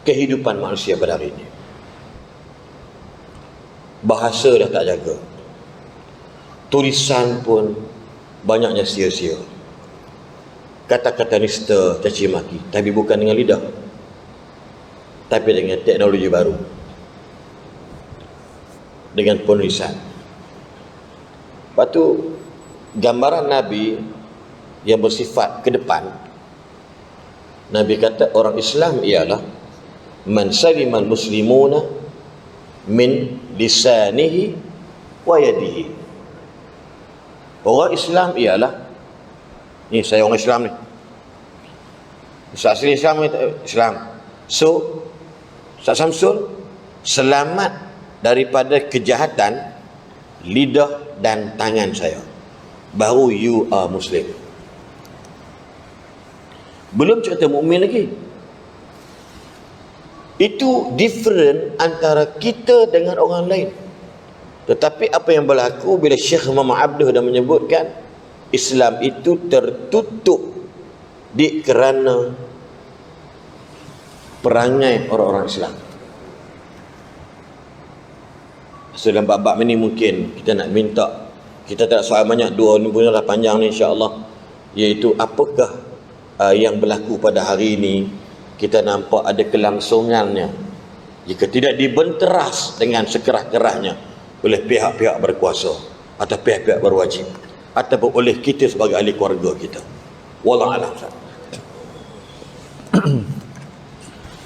kehidupan manusia pada hari ini. Bahasa dah tak jaga, tulisan pun banyaknya sia-sia, kata-kata nista, caci maki, tapi bukan dengan lidah, tapi dengan teknologi baru, dengan penulisan. Lepas tu gambaran Nabi yang bersifat ke depan, Nabi kata orang Islam ialah man salimal muslimuna min lisanihi wa yadihi. Orang Islam ialah, ni saya orang Islam ni, Ustaz asli Islam ni, Islam. So Ustaz Samsul selamat daripada kejahatan lidah dan tangan saya, baru you are Muslim. Belum cerita mukmin lagi. Itu different antara kita dengan orang lain. Tetapi apa yang berlaku bila Syekh Muhammad Abduh dah menyebutkan Islam itu tertutup di kerana perangai orang-orang Islam. So dalam bab-bab ini mungkin kita nak minta, kita tak soal banyak, dua ni punya lah panjang ni insya-Allah, iaitu apakah yang berlaku pada hari ini. Kita nampak ada kelangsungannya jika tidak dibenteras dengan sekerah-kerahnya oleh pihak-pihak berkuasa atau pihak-pihak berwajib ataupun oleh kita sebagai ahli keluarga kita. Wallahu a'lam.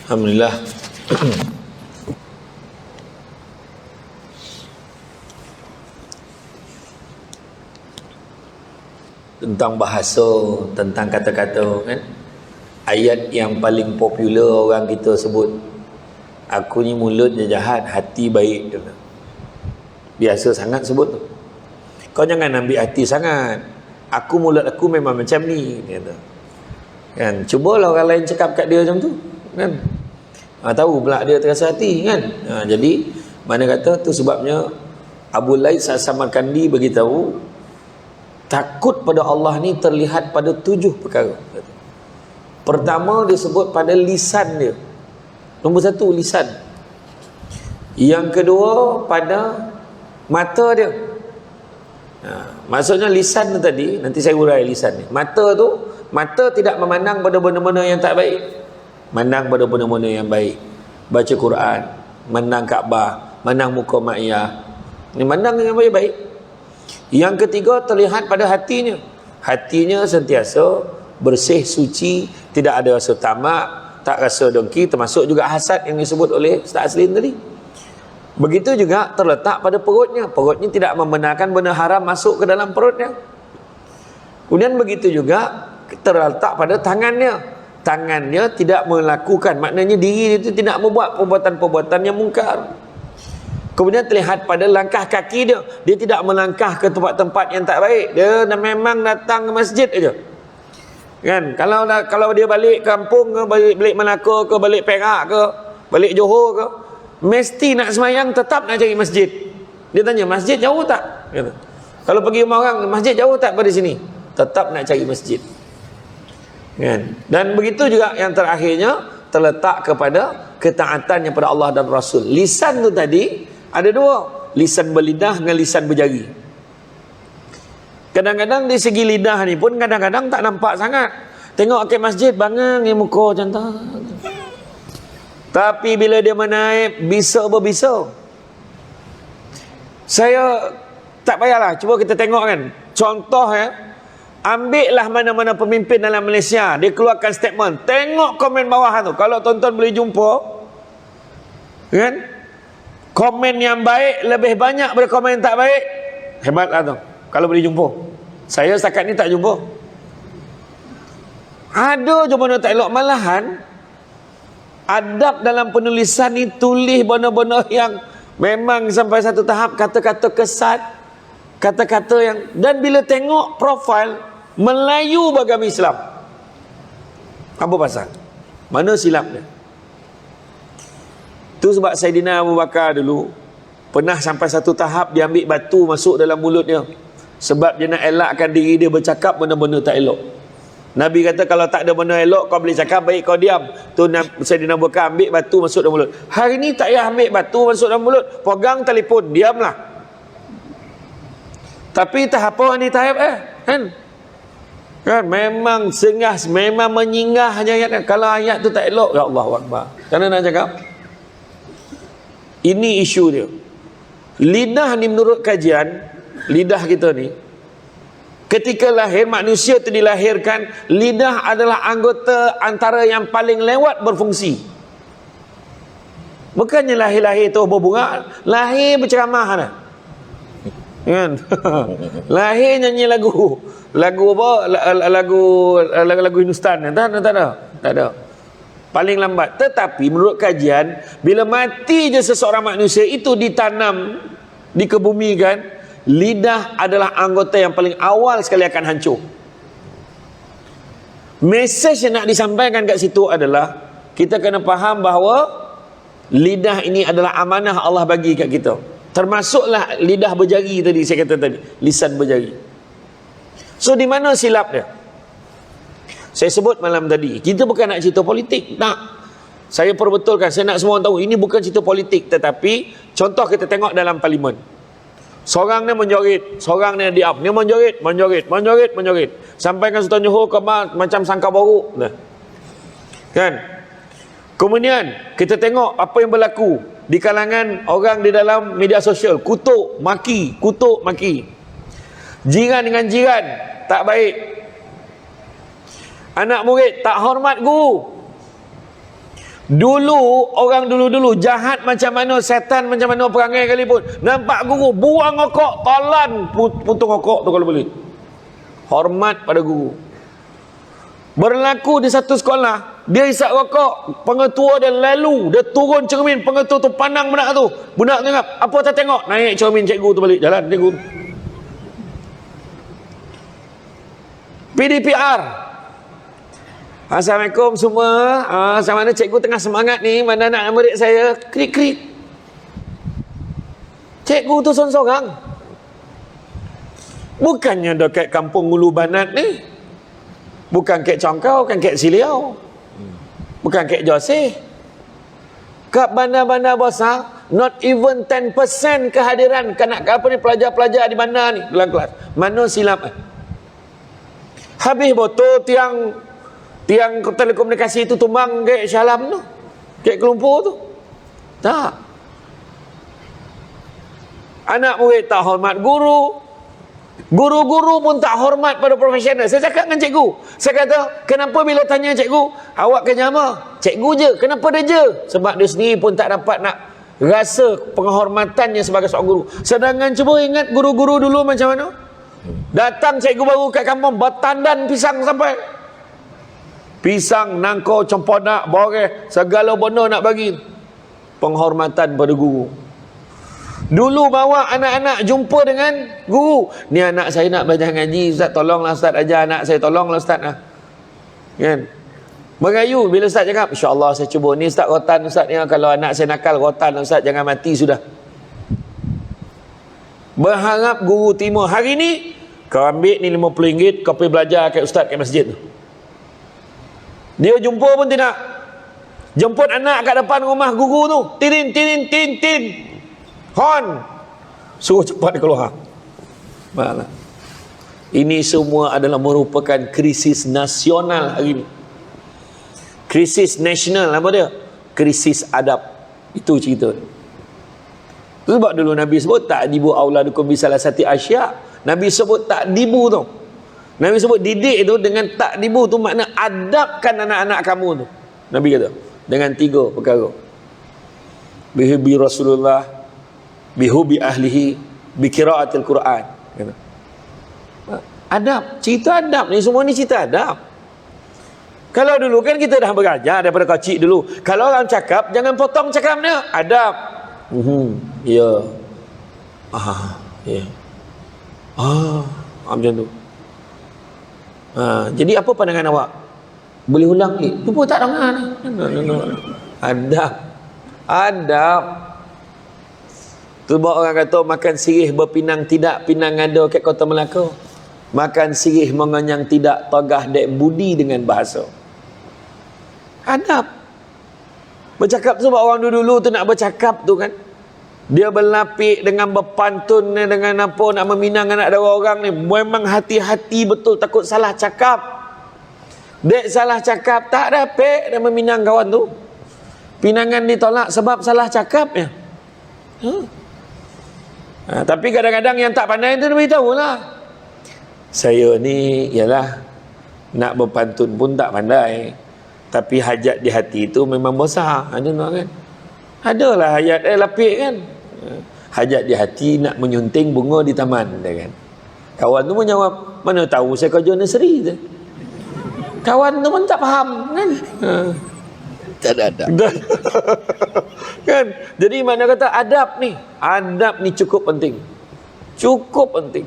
Alhamdulillah. Tentang bahasa, tentang kata-kata kan, ayat yang paling popular orang kita sebut, aku ni mulutnya jahat, hati baik. Biasa sangat sebut tu. Kau jangan ambil hati sangat, aku mulut aku memang macam ni, kata. Kan, cubalah orang lain cakap kat dia macam tu kan, tahu pula dia terasa hati kan. Jadi mana kata tu sebabnya Abu Laits As-Samarkandi beritahu, takut pada Allah ni terlihat pada 7 perkara. Pertama disebut pada lisan dia. Nombor 1 lisan. Yang kedua pada mata dia. Maksudnya lisan tu tadi, nanti saya urai lisan ni. Mata tu, mata tidak memandang pada benda-benda yang tak baik, mandang pada benda-benda yang baik. Baca Quran, mandang Kaabah, mandang muka mak ayah, ni mandang yang baik-baik. Yang ketiga terlihat pada hatinya. Hatinya sentiasa bersih, suci, tidak ada rasa tamak, tak rasa dengki, termasuk juga hasad yang disebut oleh Ustaz Aslin tadi. Begitu juga terletak pada perutnya. Perutnya tidak membenarkan benda haram masuk ke dalam perutnya. Kemudian begitu juga terletak pada tangannya. Tangannya tidak melakukan, maknanya diri itu tidak membuat perbuatan-perbuatan yang mungkar. Kemudian terlihat pada langkah kaki dia. Dia tidak melangkah ke tempat-tempat yang tak baik. Dia memang datang ke masjid aja. Kan? Kalau dia balik kampung ke, balik Melaka ke, balik Perak ke, balik Johor ke, mesti nak semayang tetap nak cari masjid. Dia tanya, masjid jauh tak? Kata. Kalau pergi rumah orang, masjid jauh tak pada sini? Tetap nak cari masjid. Kan? Dan begitu juga yang terakhirnya terletak kepada ketaatan kepada Allah dan Rasul. Lisan tu tadi ada dua, lisan berlidah dengan lisan berjari. Kadang-kadang di segi lidah ni pun kadang-kadang tak nampak sangat. Tengok ke masjid bangang ni muka macam tu. Tapi bila dia menaik bisa berbisa. Saya tak payahlah, cuba kita tengok kan. Contoh ambillah mana-mana pemimpin dalam Malaysia, dia keluarkan statement. Tengok komen bawah tu. Kalau tuan-tuan boleh jumpa kan, komen yang baik lebih banyak daripada komen tak baik. Hebatlah tu kalau boleh jumpa. Saya setakat ni tak jumpa. Ada je benda tak elok. Malahan adab dalam penulisan ni tulis benda-benda yang memang sampai satu tahap kata-kata kesat, kata-kata yang, dan bila tengok profil Melayu beragama Islam, apa pasal? Mana silap dia? Tu sebab Saidina Abu Bakar dulu pernah sampai satu tahap dia ambil batu masuk dalam mulut dia, sebab dia nak elakkan diri dia bercakap benda-benda tak elok. Nabi kata kalau tak ada benda elok kau boleh cakap, baik kau diam. Tu Saidina Abu Bakar ambil batu masuk dalam mulut. Hari ni tak payah ambil batu masuk dalam mulut, pegang telefon, diamlah. Tapi tahap apa ni tahap kan memang sengas, memang menyinggah ayat. Kalau ayat tu tak elok, ya Allahu Akbar. Kerana nak cakap ini isu dia. Lidah ni menurut kajian, lidah kita ni ketika lahir, manusia tu dilahirkan, lidah adalah anggota antara yang paling lewat berfungsi. Bukannya lahir-lahir tu berbunga, lahir berceramah dah. Kan? Lahir nyanyi lagu apa? Lagu Hindustan. Tak ada. Paling lambat. Tetapi menurut kajian, bila mati je seseorang manusia itu ditanam, dikebumikan, lidah adalah anggota yang paling awal sekali akan hancur. Mesej yang nak disampaikan kat situ adalah kita kena faham bahawa lidah ini adalah amanah Allah bagi kat kita. Termasuklah lidah berjari tadi, saya kata tadi, lisan berjari. So di mana silap dia? Saya sebut malam tadi, kita bukan nak cerita politik, tak. Saya perbetulkan, saya nak semua orang tahu ini bukan cerita politik, tetapi contoh kita tengok dalam parlimen. Seorang ni menjorit, seorang ni diam, dia menjorit. Sampaikan Sultan Johor ke macam sangka baru. Kan? Kemudian kita tengok apa yang berlaku di kalangan orang di dalam media sosial, kutuk maki. Jiran dengan jiran tak baik. Anak murid tak hormat guru. Dulu orang dulu jahat macam mana, setan macam mana perangai kali pun, nampak guru buang rokok, talan putung rokok tu kalau boleh. Hormat pada guru. Berlaku di satu sekolah, dia isap rokok, pengetua dia lalu, dia turun cermin, pengetua tu pandang budak tu. Budak tu ingat, apa tak tengok? Naik cermin cikgu tu balik, jalan cikgu. PDPR. Assalamualaikum semua. Macam mana cikgu tengah semangat ni, mana anak murid saya? Krik. Cikgu tu sorang-sorang. Bukannya dekat kampung Ulu Banat ni. Bukan kek Congkau, bukan kek Siliau, bukan kek Joseh. Kat bandar-bandar besar, not even 10% kehadiran pelajar-pelajar di bandar ni dalam kelas. Mana silap? Habis botol tiang telekomunikasi itu tumbang kek Syalam tu, kek Kelumpur tu. Tak. Anak murid tak hormat guru. Guru-guru pun tak hormat pada profesional. Saya cakap dengan cikgu, saya kata, kenapa bila tanya cikgu, awak kerja apa? Cikgu je. Kenapa dia je? Sebab dia sendiri pun tak dapat nak rasa penghormatannya sebagai seorang guru. Sedangkan cuba ingat guru-guru dulu macam mana? Datang cikgu baru kat kampung, bertandan pisang sampai. Pisang, nangkau, cemponak, boreh, segala benda nak bagi. Penghormatan pada guru. Dulu bawa anak-anak jumpa dengan guru. Ni anak saya nak belajar ngaji, Ustaz tolonglah Ustaz ajar anak saya, tolonglah Ustaz. Kan? Merayu bila ustaz cakap, insya-Allah saya cuba ni ustaz rotan ustaz ni, kalau anak saya nakal rotan ustaz jangan mati sudah. Berharap guru terima. Hari ni kau ambil ni RM50, kau pergi belajar kat ustaz kat masjid tu. Dia jumpa pun tidak. Jemput anak kat depan rumah guru tu. Tin tin tin tin. Hon. Suruh cepat keluar. Malah. Ini semua adalah merupakan krisis nasional hari ini. Krisis nasional apa dia? Krisis adab. Itu cerita. Sebab dulu Nabi sebut ta'dibu auladukum bisalah sati asya. Nabi sebut ta'dibu tu. Nabi sebut didik tu dengan ta'dibu tu makna adabkan anak-anak kamu tu. Nabi kata dengan 3 perkara. Bihubi Rasulullah, bihubi ahlihi, biqiraatil Quran. Kata. Adab, cerita adab ni, semua ni cerita adab. Kalau dulu kan kita dah belajar daripada kecil dulu. Kalau orang cakap jangan potong cakapnya, adab. Ya. Ya. Macam tu. Jadi apa pandangan awak? Boleh ulang ni? Tu pun tak dengar ni. Adab. Adab. Tu bawa orang kata makan sirih berpinang tidak, pinang ada kat Kota Melaka. Makan sirih mengenyang tidak, tegah dek budi dengan bahasa. Adab. Bercakap sebab orang dulu tu nak bercakap tu kan, dia berlapik dengan berpantun dengan apa nak meminang anak dara orang ni, memang hati-hati betul, takut salah cakap. Dek salah cakap tak dapat dia meminang kawan tu. Pinangan ditolak sebab salah cakapnya. Tapi kadang-kadang yang tak pandai tu dia beritahu lah, saya ni ialah nak berpantun pun tak pandai, tapi hajat di hati itu memang besar. Ada kan? Adalah ayat lapik kan. Hajat di hati nak menyunting bunga di taman dia kan. Kawan tu pun jawab, mana tahu saya kerja nursery tu. Kawan tu pun tak faham kan. Tak ada. Kan? Jadi mana kata adab ni cukup penting. Cukup penting.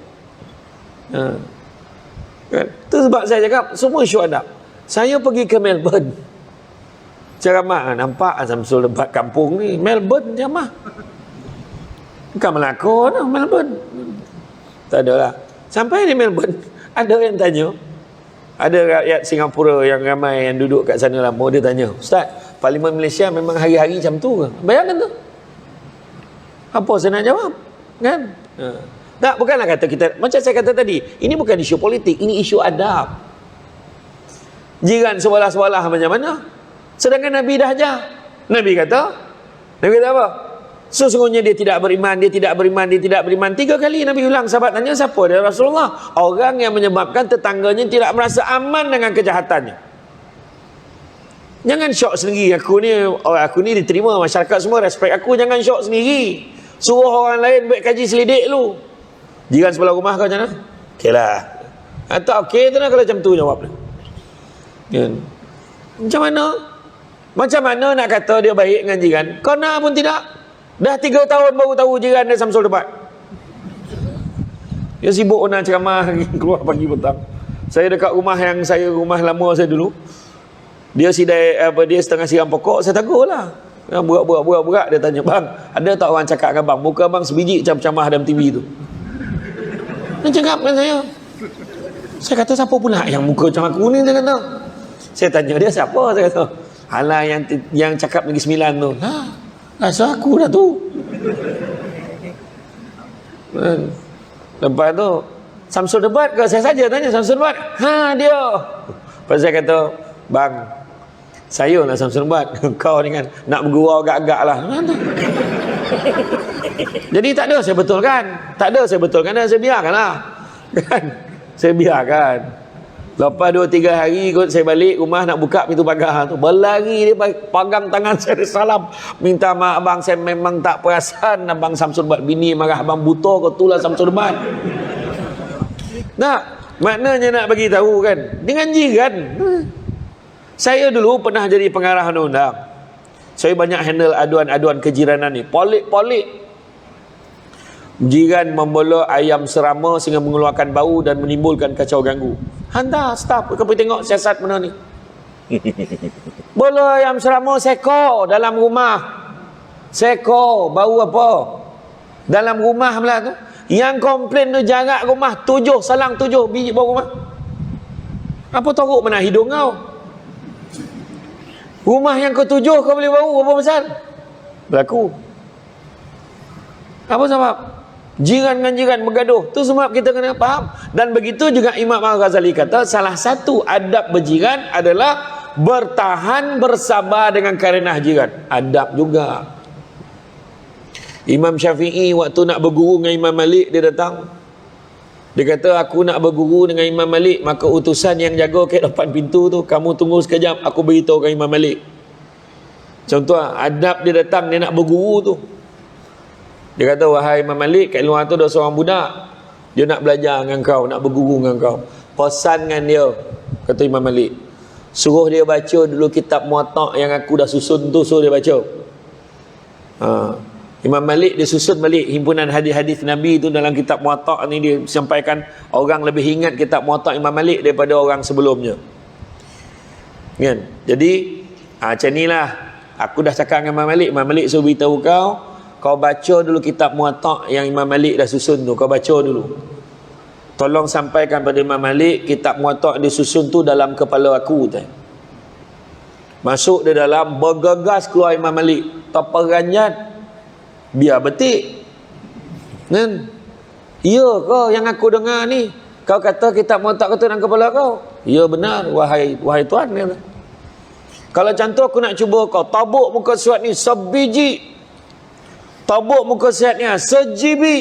Kan? Itu sebab saya cakap semua isu adab. Saya pergi ke Melbourne ceramah, nampak Samsul debat kampung ni, Melbourne ceramah. Bukan Melaka dah, Melbourne. Tak ada lah. Sampai di Melbourne, ada yang tanya, ada rakyat Singapura yang ramai yang duduk kat sana lama, dia tanya, Ustaz, Parlimen Malaysia memang hari-hari macam tu ke? Bayangkan tu. Apa saya nak jawab? Kan? Tak, bukanlah kata kita, macam saya kata tadi, ini bukan isu politik, ini isu adab. Jiran sebelah-sebelah macam mana? Sedangkan Nabi dah ajar. Nabi kata apa? Sesungguhnya dia tidak beriman, dia tidak beriman, dia tidak beriman. 3 kali Nabi ulang. Sahabat tanya, siapa dia Rasulullah? Orang yang menyebabkan tetangganya tidak merasa aman dengan kejahatannya. Jangan syok sendiri. Aku ni diterima masyarakat semua respect aku. Jangan syok sendiri. Suruh orang lain buat kaji selidik lu. Jiran sebelah rumah kau macam mana? Okey lah. Tak okey tu lah kalau macam tu jawab dia. Kan? Macam mana? Macam mana nak kata dia baik dengan jiran? Kau nak pun tidak. Dah 3 tahun baru tahu jiran dia Samsul debat. Dia sibuk nak ceramah keluar pagi petang. Saya dekat rumah rumah lama saya dulu. Dia dia setengah siram pokok, saya tegur lah. Burak-burak dia tanya, "Bang, ada tak orang cakap dengan bang? Muka bang sebiji macam-macam dalam TV tu." Dia cakap dengan saya. Saya kata, siapa pula yang muka macam aku ni? Dia kata. Saya tanya dia, siapa? Saya kata, alah yang cakap Negeri Sembilan tu. Lah, rasa aku dah tu. Lepas tu, Samsul debat ke? Saya saja tanya, Samsul debat? Dia. Lepas saya kata, bang, saya lah Samsul debat. Kau ni kan nak bergurau agak-agak lah. Jadi tak ada saya betulkan. Saya biarkan lah. Kan? Saya biarkan. Lepas 2-3 hari kot saya balik rumah nak buka pintu pagar tu, berlari dia pegang tangan saya, salam, minta maaf abang, saya memang tak perasan abang Samsul debat, bini marah abang buta ke tu lah Samsul debat. Nah, maknanya nak bagi tahu kan dengan jiran. Saya dulu pernah jadi pengarah undang-undang. Saya banyak handle aduan-aduan kejiranan ni, polik-polik. Jiran membola ayam serama sehingga mengeluarkan bau dan menimbulkan kacau ganggu. Hantar staf, kau pergi tengok siasat mana ni. Bola ayam serama seko dalam rumah. Seko, bau apa? Dalam rumah pula tu. Yang komplain tu jarak rumah 7, salang 7 biji bau rumah. Apa teruk mana hidung kau? Rumah yang ke-7 kau boleh bau, apa pasal? Berlaku. Apa sebab? Jiran dengan jiran bergaduh. Tu sebab kita kena faham. Dan begitu juga Imam Al-Ghazali kata, salah satu adab berjiran adalah bertahan bersabar dengan karenah jiran. Adab juga. Imam Syafi'i waktu nak berguru dengan Imam Malik, dia datang. Dia kata, aku nak berguru dengan Imam Malik, maka utusan yang jaga kat depan pintu tu, kamu tunggu sekejap, aku beritahu ke Imam Malik. Contoh, adab dia datang, dia nak berguru tu. Dia kata, wahai Imam Malik, kat luar tu ada seorang budak, dia nak belajar dengan kau, nak berguru dengan kau. Pesan dengan dia, kata Imam Malik, suruh dia baca dulu kitab Muwatta' yang aku dah susun tu, suruh dia baca. Imam Malik dia susun balik himpunan hadis-hadis Nabi tu dalam kitab Muwatta' ni. Dia sampaikan orang lebih ingat kitab Muwatta' Imam Malik daripada orang sebelumnya, kan? Jadi macam inilah aku dah cakap dengan Imam Malik. Imam Malik suruh beritahu kau baca dulu kitab Muwatta' yang Imam Malik dah susun tu, kau baca dulu. Tolong sampaikan pada Imam Malik, kitab Muwatta' disusun tu dalam kepala aku tu. Masuk dia dalam, bergegas keluar Imam Malik, terperanjat, biar betik, kan? Ya ke yang aku dengar ni? Kau kata kitab Muwatta' kata dalam kepala kau? Ya benar, wahai tuan. Kalau macam tu aku nak cuba kau tabuk muka surat ni sebiji, tabuk muka surat ni sejibi,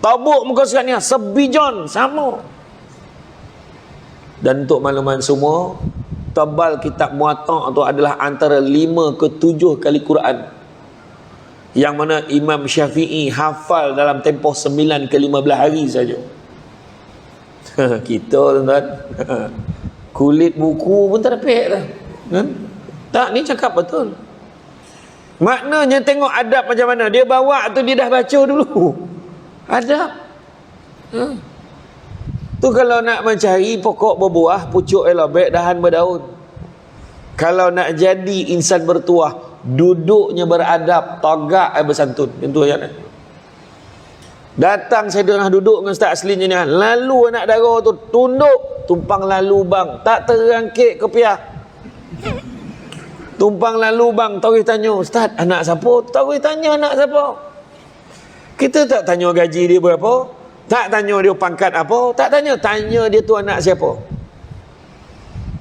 tabuk muka surat ni sebijon, sama. Dan untuk makluman semua, tebal kitab Muwatta' tu adalah antara 5 ke 7 kali Quran, yang mana Imam Syafi'i hafal dalam tempoh 9 ke 15 hari saja. Kita tuan-tuan, kulit buku pun terpek dah, kan? Tak, ni cakap betul. Maknanya tengok adab macam mana. Dia bawa tu, dia dah baca dulu. Adab. Tu kalau nak mencari pokok berbuah, pucuk elobek, dahan berdaun. Kalau nak jadi insan bertuah, duduknya beradab, tagak bersantun. Itu ayat. Datang saya tengah duduk dengan Ustaz Aslinya ni, lalu anak dara tu tunduk, tumpang lalu bang, tak terangkit kepiah. Tumpang lalu bang, tahu tanya, Ustaz anak siapa? Tahu tanya anak siapa? Kita tak tanya gaji dia berapa, tak tanya dia pangkat apa, tak tanya dia tu anak siapa.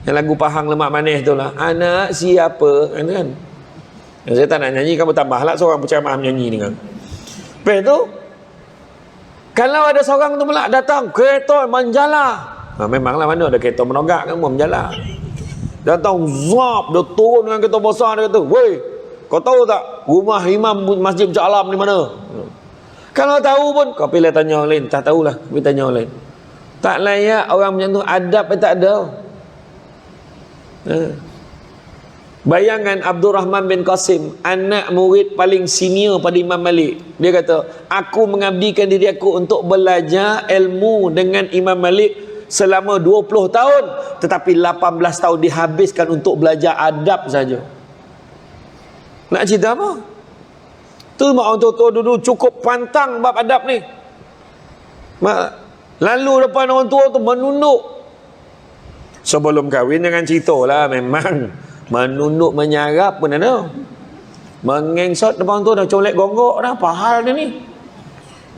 Yang lagu Pahang Lemak Manis tu lah, anak siapa, kan? Saya tak nak nyanyi, kamu tambahlah seorang penceramah menyanyi ni kan. Lepas tu, kalau ada seorang tu pula datang, kereta menjala. Memanglah mana ada kereta menogak kan, menjala. Datang, zap, dia turun dengan kereta besar, dia kata, weh, kau tahu tak rumah imam Masjid Puncak Alam di mana? Kalau tahu pun, kau pilih tanya orang lain. Tak tahulah, pilih tanya orang lain. Tak layak orang macam tu, adab tak ada. Bayangkan Abdul Rahman bin Qasim, anak murid paling senior pada Imam Malik. Dia kata, aku mengabdikan diri aku untuk belajar ilmu dengan Imam Malik selama 20 tahun, tetapi 18 tahun dihabiskan untuk belajar adab saja. Nak cerita apa? Tu mak orang tua dulu cukup pantang bab adab ni. Lalu depan orang tua tu menunduk. Sebelum kahwin jangan cerita lah, memang menunduk menyarap pun ada. Mengengsot depan tu dah colek gonggok dah, apa hal dia ni?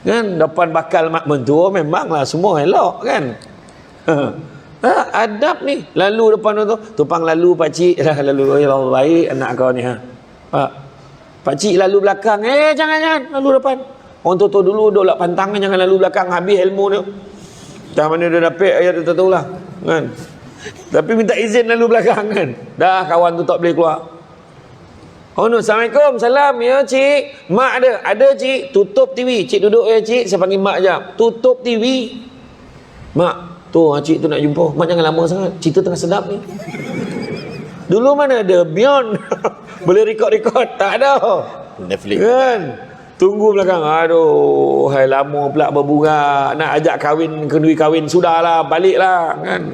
Kan depan bakal mak mentua memanglah semua elok kan. Adab ni. Lalu depan tu tumpang lalu pak cik dah, lalu ya Allah baik anak kau ni pak cik lalu belakang, jangan lalu depan. Orang tu dulu duduk pantang, jangan lalu belakang, habis ilmu dia. Dah mana dia dapat ayat tu tahulah kan. Tapi minta izin lalu belakang kan. Dah kawan tu tak boleh keluar. Oh no, Assalamualaikum, salam ya cik. Mak ada cik, tutup TV. Cik duduk ya cik, saya panggil mak jap. Tutup TV. Mak, tu cik tu nak jumpa. Mak jangan lama sangat, cerita tengah sedap ni. Dulu mana ada Beyond boleh rekod-rekod, tak ada. Netflix kan. Tunggu belakang. Aduh, hai lama pula berbunga, nak ajak kahwin, kenduri kahwin, sudahlah, baliklah kan.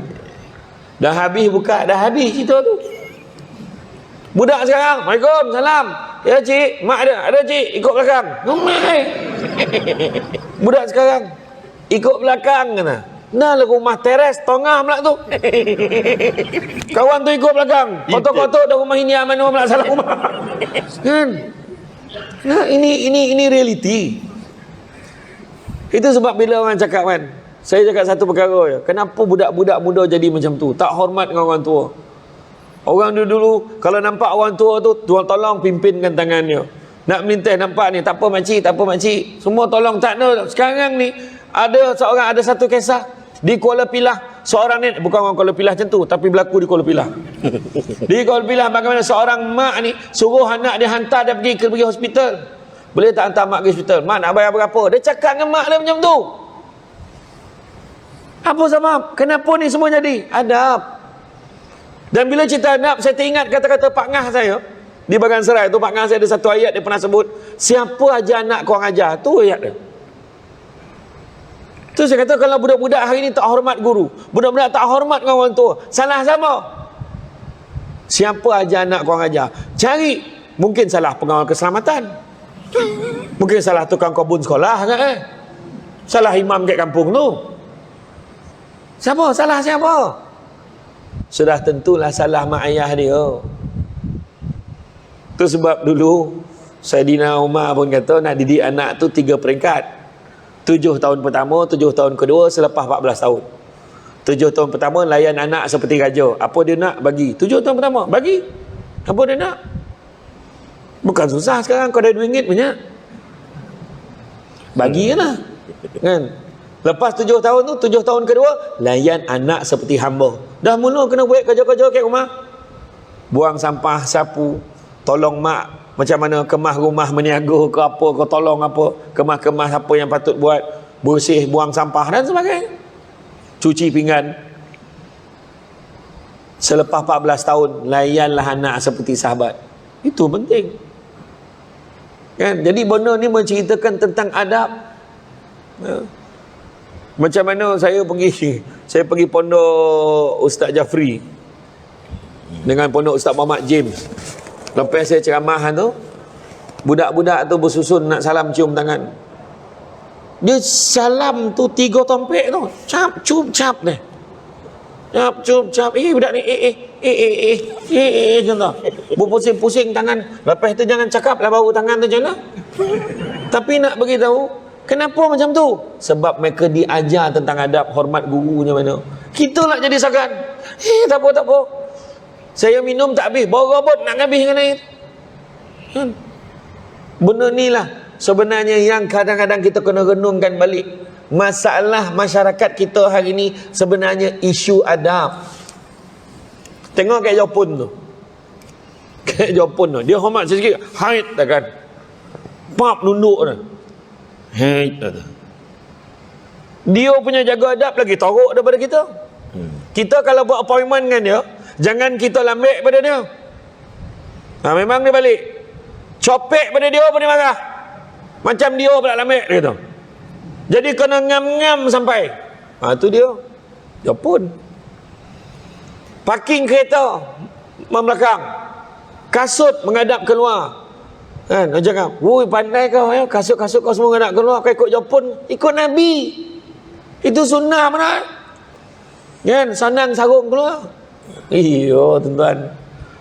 Dah habis buka, dah habis cerita tu. Budak sekarang, Assalamualaikum, salam. Ya cik, mak ada cik, ikut belakang. Ramai. Budak sekarang ikut belakang kena. Nah lah rumah teres tengah pula tu. Kawan tu ikut belakang. Kotor-kotor dah rumah ini mana pula salah rumah. Kan? Nah, ini realiti. Itu sebab bila orang cakap kan, saya cakap satu perkara je. Kenapa budak-budak muda jadi macam tu? Tak hormat dengan orang tua. Orang dulu kalau nampak orang tua tu, tuan tolong pimpinkan tangannya. Nak melintas nampak ni, tak apa makcik, tak apa makcik. Semua tolong, tak ada. Sekarang ni ada satu kisah di Kuala Pilah. Seorang ni, bukan orang Kuala Pilah macam tu, tapi berlaku di Kuala Pilah. Di Kuala Pilah bagaimana seorang mak ni suruh anak dia hantar dia pergi hospital. Boleh tak hantar mak pergi hospital? Mak nak bayar berapa? Dia cakap dengan mak dia macam tu. Apa sebab? Kenapa ni semua jadi? Adab. Dan bila cerita adab, saya teringat kata-kata Pak Ngah saya di Bagan Serai tu. Pak Ngah saya ada satu ayat dia pernah sebut, siapa ajar anak korang ajar, tu ayat dia. Tu saya kata kalau budak-budak hari ni tak hormat guru, budak-budak tak hormat dengan orang tua, salah sama. Siapa ajar anak korang ajar? Cari, mungkin salah pengawal keselamatan, mungkin salah tukang kebun sekolah kan, salah imam kat kampung tu. Siapa? Salah siapa? Sudah tentulah salah mak ayah dia. Tu sebab dulu Saidina Umar pun kata nak didik anak tu 3 peringkat. 7 tahun pertama, 7 tahun kedua, selepas 14 tahun. 7 tahun pertama layan anak seperti raja. Apa dia nak bagi. 7 tahun pertama bagi. Apa dia nak. Bukan susah sekarang, kau ada RM2 banyak. Bagilah. Kan? Lepas 7 tahun tu, 7 tahun kedua, layan anak seperti hamba. Dah mula kena buat kerja-kerja kat rumah. Buang sampah, sapu, tolong mak macam mana kemah rumah meniaga ke apa, ke tolong apa, kemah-kemah apa yang patut buat, bersih, buang sampah dan sebagainya. Cuci pinggan. Selepas 14 tahun, layanlah anak seperti sahabat. Itu penting. Kan? Jadi benda ni menceritakan tentang adab. Macam mana saya pergi pondok Ustaz Jafri dengan pondok Ustaz Muhammad James. Lepas saya ceramah tu, budak-budak tu bersusun nak salam cium tangan. Dia salam tu 3 tompek tu, cap cium cap ni, cap cium cap. Budak ni macam tu, berpusing-pusing tangan. Lepas tu jangan cakap lah bau tangan tu macam mana. Tapi nak beritahu kenapa macam tu? Sebab mereka diajar tentang adab, hormat gurunya mana. Kita nak jadi sagan. Tak apa. Saya minum tak habis, bawa robot nak habis dengan air. Benda ni lah sebenarnya yang kadang-kadang kita kena renungkan balik. Masalah masyarakat kita hari ni sebenarnya isu adab. Tengok kat Jepun tu. Kat Jepun tu, dia hormat sikit, haid takkan. Pap nunduk tu. Haid tu. Dia punya jaga adab lagi teruk daripada kita. Kita kalau buat appointment dengan dia, jangan kita lambek pada dia. Memang dia balik copek pada dia pun dia marah. Macam dia pula lambek dia tu. Jadi kena ngam-ngam sampai. Tu dia Jepun. Parking kereta belakang, kasut menghadap keluar. Kan, cakap, "Woi, pandai kau ya, kasut-kasut kau semua menghadap keluar, kau ikut Jepun, ikut Nabi. Itu sunnah mana?" Kan, sanang sarung keluar. Iyo, tuan-tuan.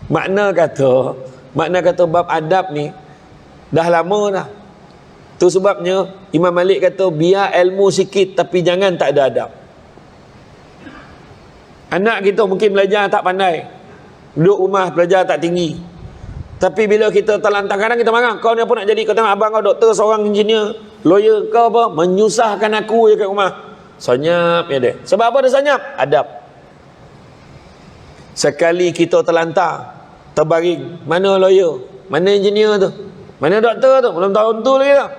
Makna kata bab adab ni dah lama dah. Tu sebabnya Imam Malik kata biar ilmu sikit tapi jangan tak ada adab. Anak kita mungkin belajar tak pandai, duduk rumah belajar tak tinggi. Tapi bila kita terlantar, kadang kita marah, kau ni apa nak jadi? Kau tengok abang kau doktor, seorang engineer, lawyer, kau apa? Menyusahkan aku je kat rumah. Senyap ya dia. Sebab apa dia senyap? Adab. Sekali kita terlantar, terbaring, mana lawyer, mana engineer tu, mana doktor tu, belum tahu tu lagi dah.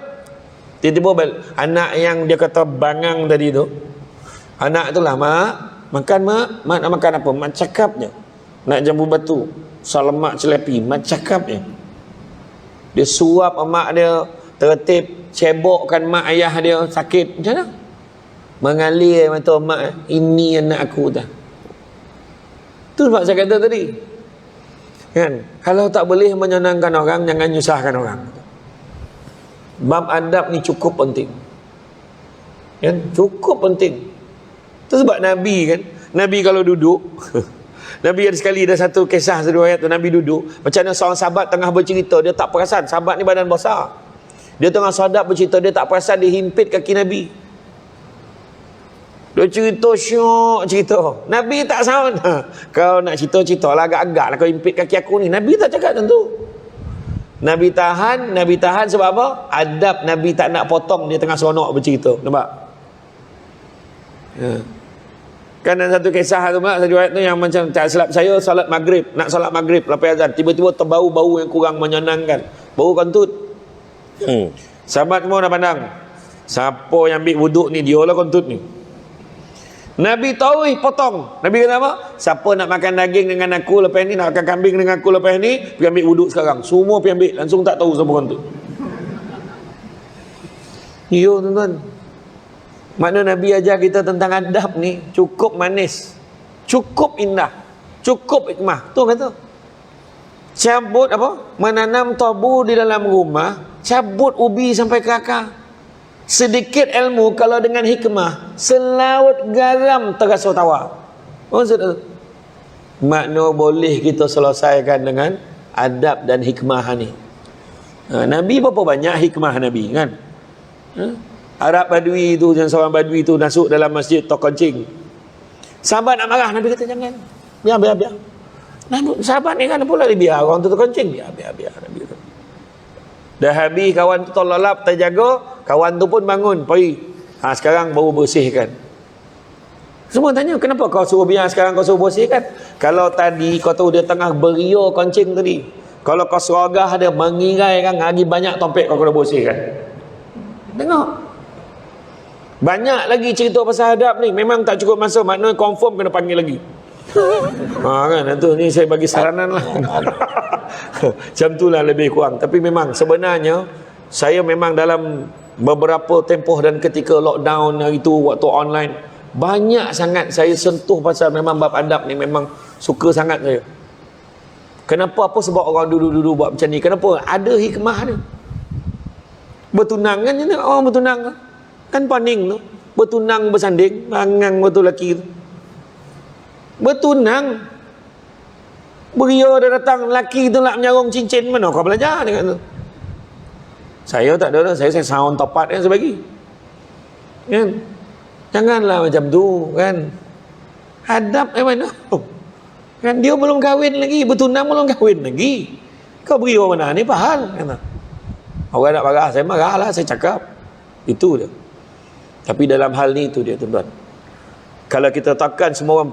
Tiba-tiba anak yang dia kata bangang tadi tu, anak tu lah, mak makan mak nak makan apa? Mak cakap je, nak jambu batu, salamak celepi, mak cakap je. Dia suap mak dia, tertib, cebokkan mak ayah dia sakit, macam mana? Mengalir mata mak, ini anak aku dah. Itu sebab saya kata tadi. Kan? Kalau tak boleh menyenangkan orang, jangan nyusahkan orang. Bab adab ni cukup penting. Kan? Cukup penting. Itu sebab Nabi kan, Nabi kalau duduk Nabi ada sekali, ada satu kisah riwayat tu, Nabi duduk, macam mana seorang sahabat tengah bercerita, dia tak perasan, sahabat ni badan besar, dia tengah sadap bercerita, dia tak perasan, dia himpit kaki Nabi. Dia cerita syok cerita, Nabi tak sound. Kau nak cerita lah, agak-agak lah kau himpit kaki aku ni. Nabi tak cakap tentu. Nabi tahan sebab apa? Adab Nabi tak nak potong dia tengah seronok bercerita. Nampak? Ya. Kan ada satu kisah tu, satu riwayat tu yang macam tak silap saya, salat maghrib, nak salat maghrib lepas azan, tiba-tiba terbau bau yang kurang menyenangkan, bau kentut. Sahabat semua dah pandang, siapa yang ambil wuduk ni, dia lah kentut ni. Nabi tahu, potong. Nabi kata apa? Siapa nak makan daging dengan aku lepas ni, nak makan kambing dengan aku lepas ni, pergi ambil wuduk sekarang. Semua pergi ambil, langsung tak tahu siapa kentut. Yo tuan-tuan, makna Nabi ajar kita tentang adab ni cukup manis, cukup indah, cukup hikmah. Tu kata, cabut apa? Menanam tabu di dalam rumah, cabut ubi sampai ke akar. Sedikit ilmu kalau dengan hikmah, selaut garam terasa tawar. Maksud makna boleh kita selesaikan dengan adab dan hikmah ni. Nabi berapa banyak hikmah Nabi kan? Arab Badui tu, yang seorang Badui tu masuk dalam masjid terkencing. Sahabat nak marah, Nabi kata jangan. Biar. Sahabat ni kan pula biar orang tu terkencing. Biar Nabi kata. Dah habis kawan tu terlelap, terjaga, kawan tu pun bangun, pergi. Sekarang baru bersihkan. Semua tanya, kenapa kau suruh biar, sekarang kau suruh bersihkan? Kalau tadi kau tahu dia tengah berio kencing tadi, kalau kau seragah dia mengirai kan, lagi banyak tompek kau kena bersihkan. Tengok, banyak lagi cerita pasal adab ni. Memang tak cukup masa, maknanya confirm kena panggil lagi. Kan, itu ni saya bagi saranan lah. Macam tu lah lebih kurang. Tapi memang sebenarnya saya memang dalam beberapa tempoh dan ketika lockdown itu, waktu online, banyak sangat saya sentuh pasal memang bab adab ni. Memang suka sangat saya. Kenapa? Apa sebab orang duduk-duduk buat macam ni? Kenapa? Ada hikmah dia. Bertunang kan, orang bertunang kan paning tu, bertunang bersanding, mangang betul lelaki tu bertunang, beria dah datang, lelaki tu nak menyarung cincin, mana kau belajar dengan tu? Saya tak ada, saya sound tepat yang saya bagi kan. Janganlah macam tu kan. Adab mana kan, dia belum kahwin lagi, bertunang belum kahwin lagi, kau beria mana ni pahal kan? Orang nak marah, saya marah lah, saya cakap itu dia. Tapi dalam hal ni itu dia tuan-tuan, kalau kita tekan semua orang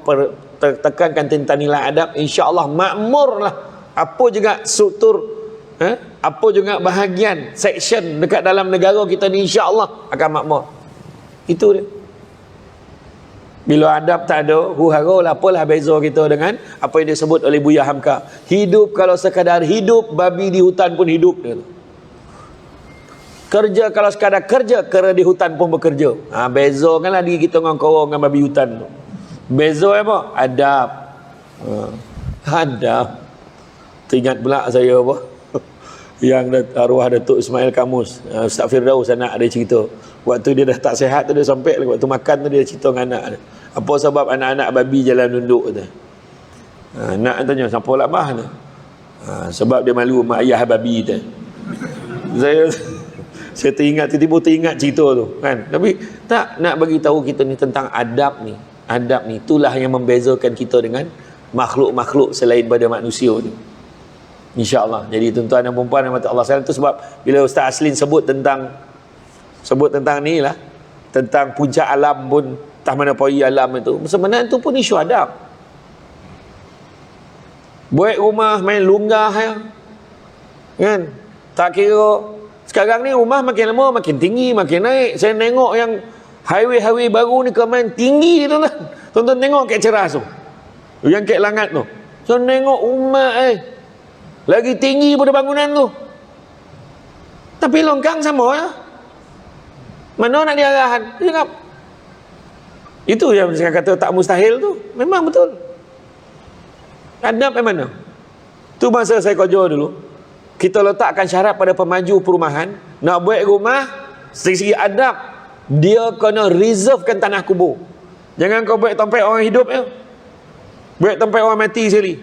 tekankan tentang nilai adab, insya-Allah makmur lah. Apa juga struktur, apa juga bahagian section dekat dalam negara kita ni, insya-Allah akan makmur. Itu dia. Bila adab tak ada, huru-hara lah, apalah beza kita dengan apa yang disebut oleh Buya Hamka. Hidup kalau sekadar hidup, babi di hutan pun hidup dia. Kerja kalau sekadar kerja, kera di hutan pun bekerja. Beza kan lah diri kita dengan korang dengan babi hutan tu. Beza apa? Adab. Adab. Teringat pula saya apa? Yang arwah Datuk Ismail Kamus, Ustaz Firdaus, anak dia cerita. Waktu dia dah tak sihat tu, dia sampai waktu makan tu dia cerita dengan anak dia. Apa sebab anak-anak babi jalan nunduk tu? Anak tanya, siapa lah bah tu? Sebab dia malu mak ayah babi tu. Saya tiba-tiba teringat cerita tu kan. Tapi tak nak bagi tahu kita ni tentang adab ni. Adab ni itulah yang membezakan kita dengan makhluk-makhluk selain pada manusia ni. Insya-Allah. Jadi tuan-tuan dan puan-puan yang mati Allah sekalian, tu sebab bila Ustaz Aslin sebut tentang ni lah, tentang puncak alam pun, tak mana poi alam itu, sebenarnya itu pun isu adab. Buat rumah main lunggah ya. Kan? Tak kira. Sekarang ni rumah makin lama makin tinggi, makin naik. Saya tengok yang highway baru ni main tinggi tu lah. Tonton tengok kat Ceras tu, yang kat Langat tu. So tengok rumah lagi tinggi pada bangunan tu. Tapi longkang sama ya. Mana nak diarahan? Cakap. Itu yang saya kata tak mustahil tu. Memang betul. Adab yang mana? Tu masa saya kerja dulu, kita letakkan syarat pada pemaju perumahan, nak buat rumah, segi adab, dia kena reservekan tanah kubur. Jangan kau buat tempat orang hidup ya. Buat tempat orang mati sekali.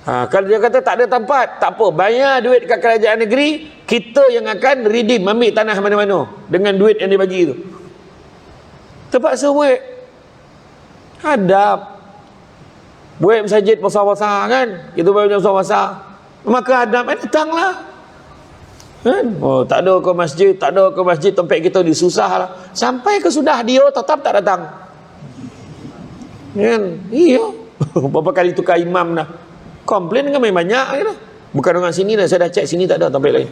Kalau dia kata tak ada tempat, tak apa, bayar duit kat kerajaan negeri, kita yang akan redeem, ambil tanah mana-mana dengan duit yang dia bagi tu. Terpaksa buat. Adab. Buat masjid besar-besar kan, kita buat besar-besar, maka adab datanglah kan. Oh, tak ada ke masjid, tak ada ke masjid, tempat kita disusah lah. Sampai ke sudah dia tetap tak datang kan. Iya. Berapa kali tukar imam dah, komplain kan main banyak kan? Bukan orang sini dah, saya dah cek sini tak ada tempat lain.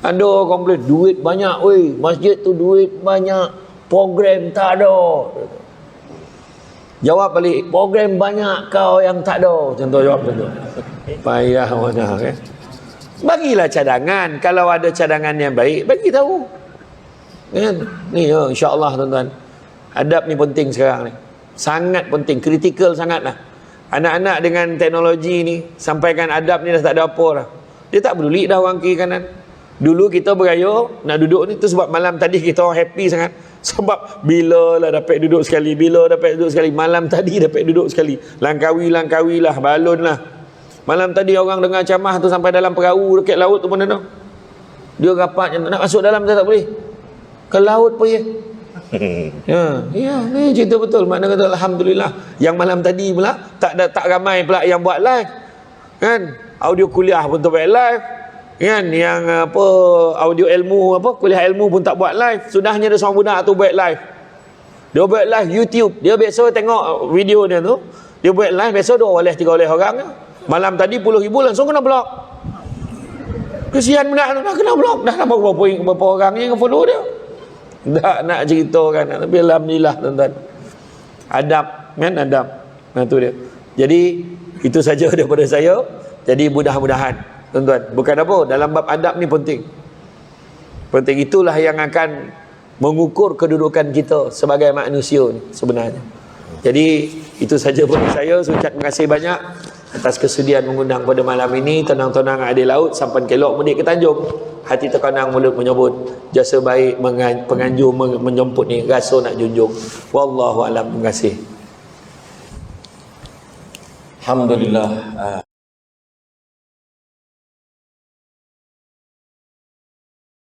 Ada komplain duit banyak, oi, masjid tu duit banyak, program tak ada. Jawab balik, program banyak kau yang tak ada. Contoh jawab contoh. Payah mana kan? Bagilah cadangan. Kalau ada cadangan yang baik, bagi tahu. Kan? Ni ya, insya-Allah tuan-tuan. Adab ni penting sekarang ni. Sangat penting, kritikal sangatlah. Anak-anak dengan teknologi ni, sampaikan adab ni dah tak ada apa dah. Dia tak peduli dah orang kiri kanan. Dulu kita beraya nak duduk ni tu sebab malam tadi kita orang happy sangat. Sebab bila lah dapat duduk sekali, bila dapat duduk sekali, malam tadi dapat duduk sekali. Langkawi lah, balon lah. Malam tadi orang dengar camah tu sampai dalam perahu dekat laut tu mana tu. Dia rapat nak masuk dalam tak boleh. Ke laut pun ya. Ya, ni cerita betul. Makna kata alhamdulillah. Yang malam tadi pula tak ramai pula yang buat live. Kan? Audio kuliah pun tak buat live. Kan, yang apa audio ilmu, apa kuliah ilmu pun tak buat live. Sudahnya ada seorang budak tu buat live. Dia buat live YouTube. Dia biasa tengok video dia tu, dia buat live biasa 2 oleh 3 oleh orang. Malam tadi 10,000 langsung kena blok. Kesian budak tu dah kena blok. Dah berapa orang yang follow dia. Tak nak ceritakan, tapi alhamdulillah tuan-tuan. Adab, kan, adab. Nah tu dia. Jadi itu saja daripada saya. Jadi mudah-mudahan tuan-tuan, bukan apa, dalam bab adab ni penting. Penting, itulah yang akan mengukur kedudukan kita sebagai manusia ni sebenarnya. Jadi itu saja dari saya. Saya ucap terima kasih banyak atas kesudian mengundang pada malam ini. Tenang-tenang air laut, sampan kelok mudik ke Tanjung, hati terkenang mulut menyebut, jasa baik penganjur menjemput ni, rasa nak junjung. Wallahu alam. Terima kasih. Alhamdulillah.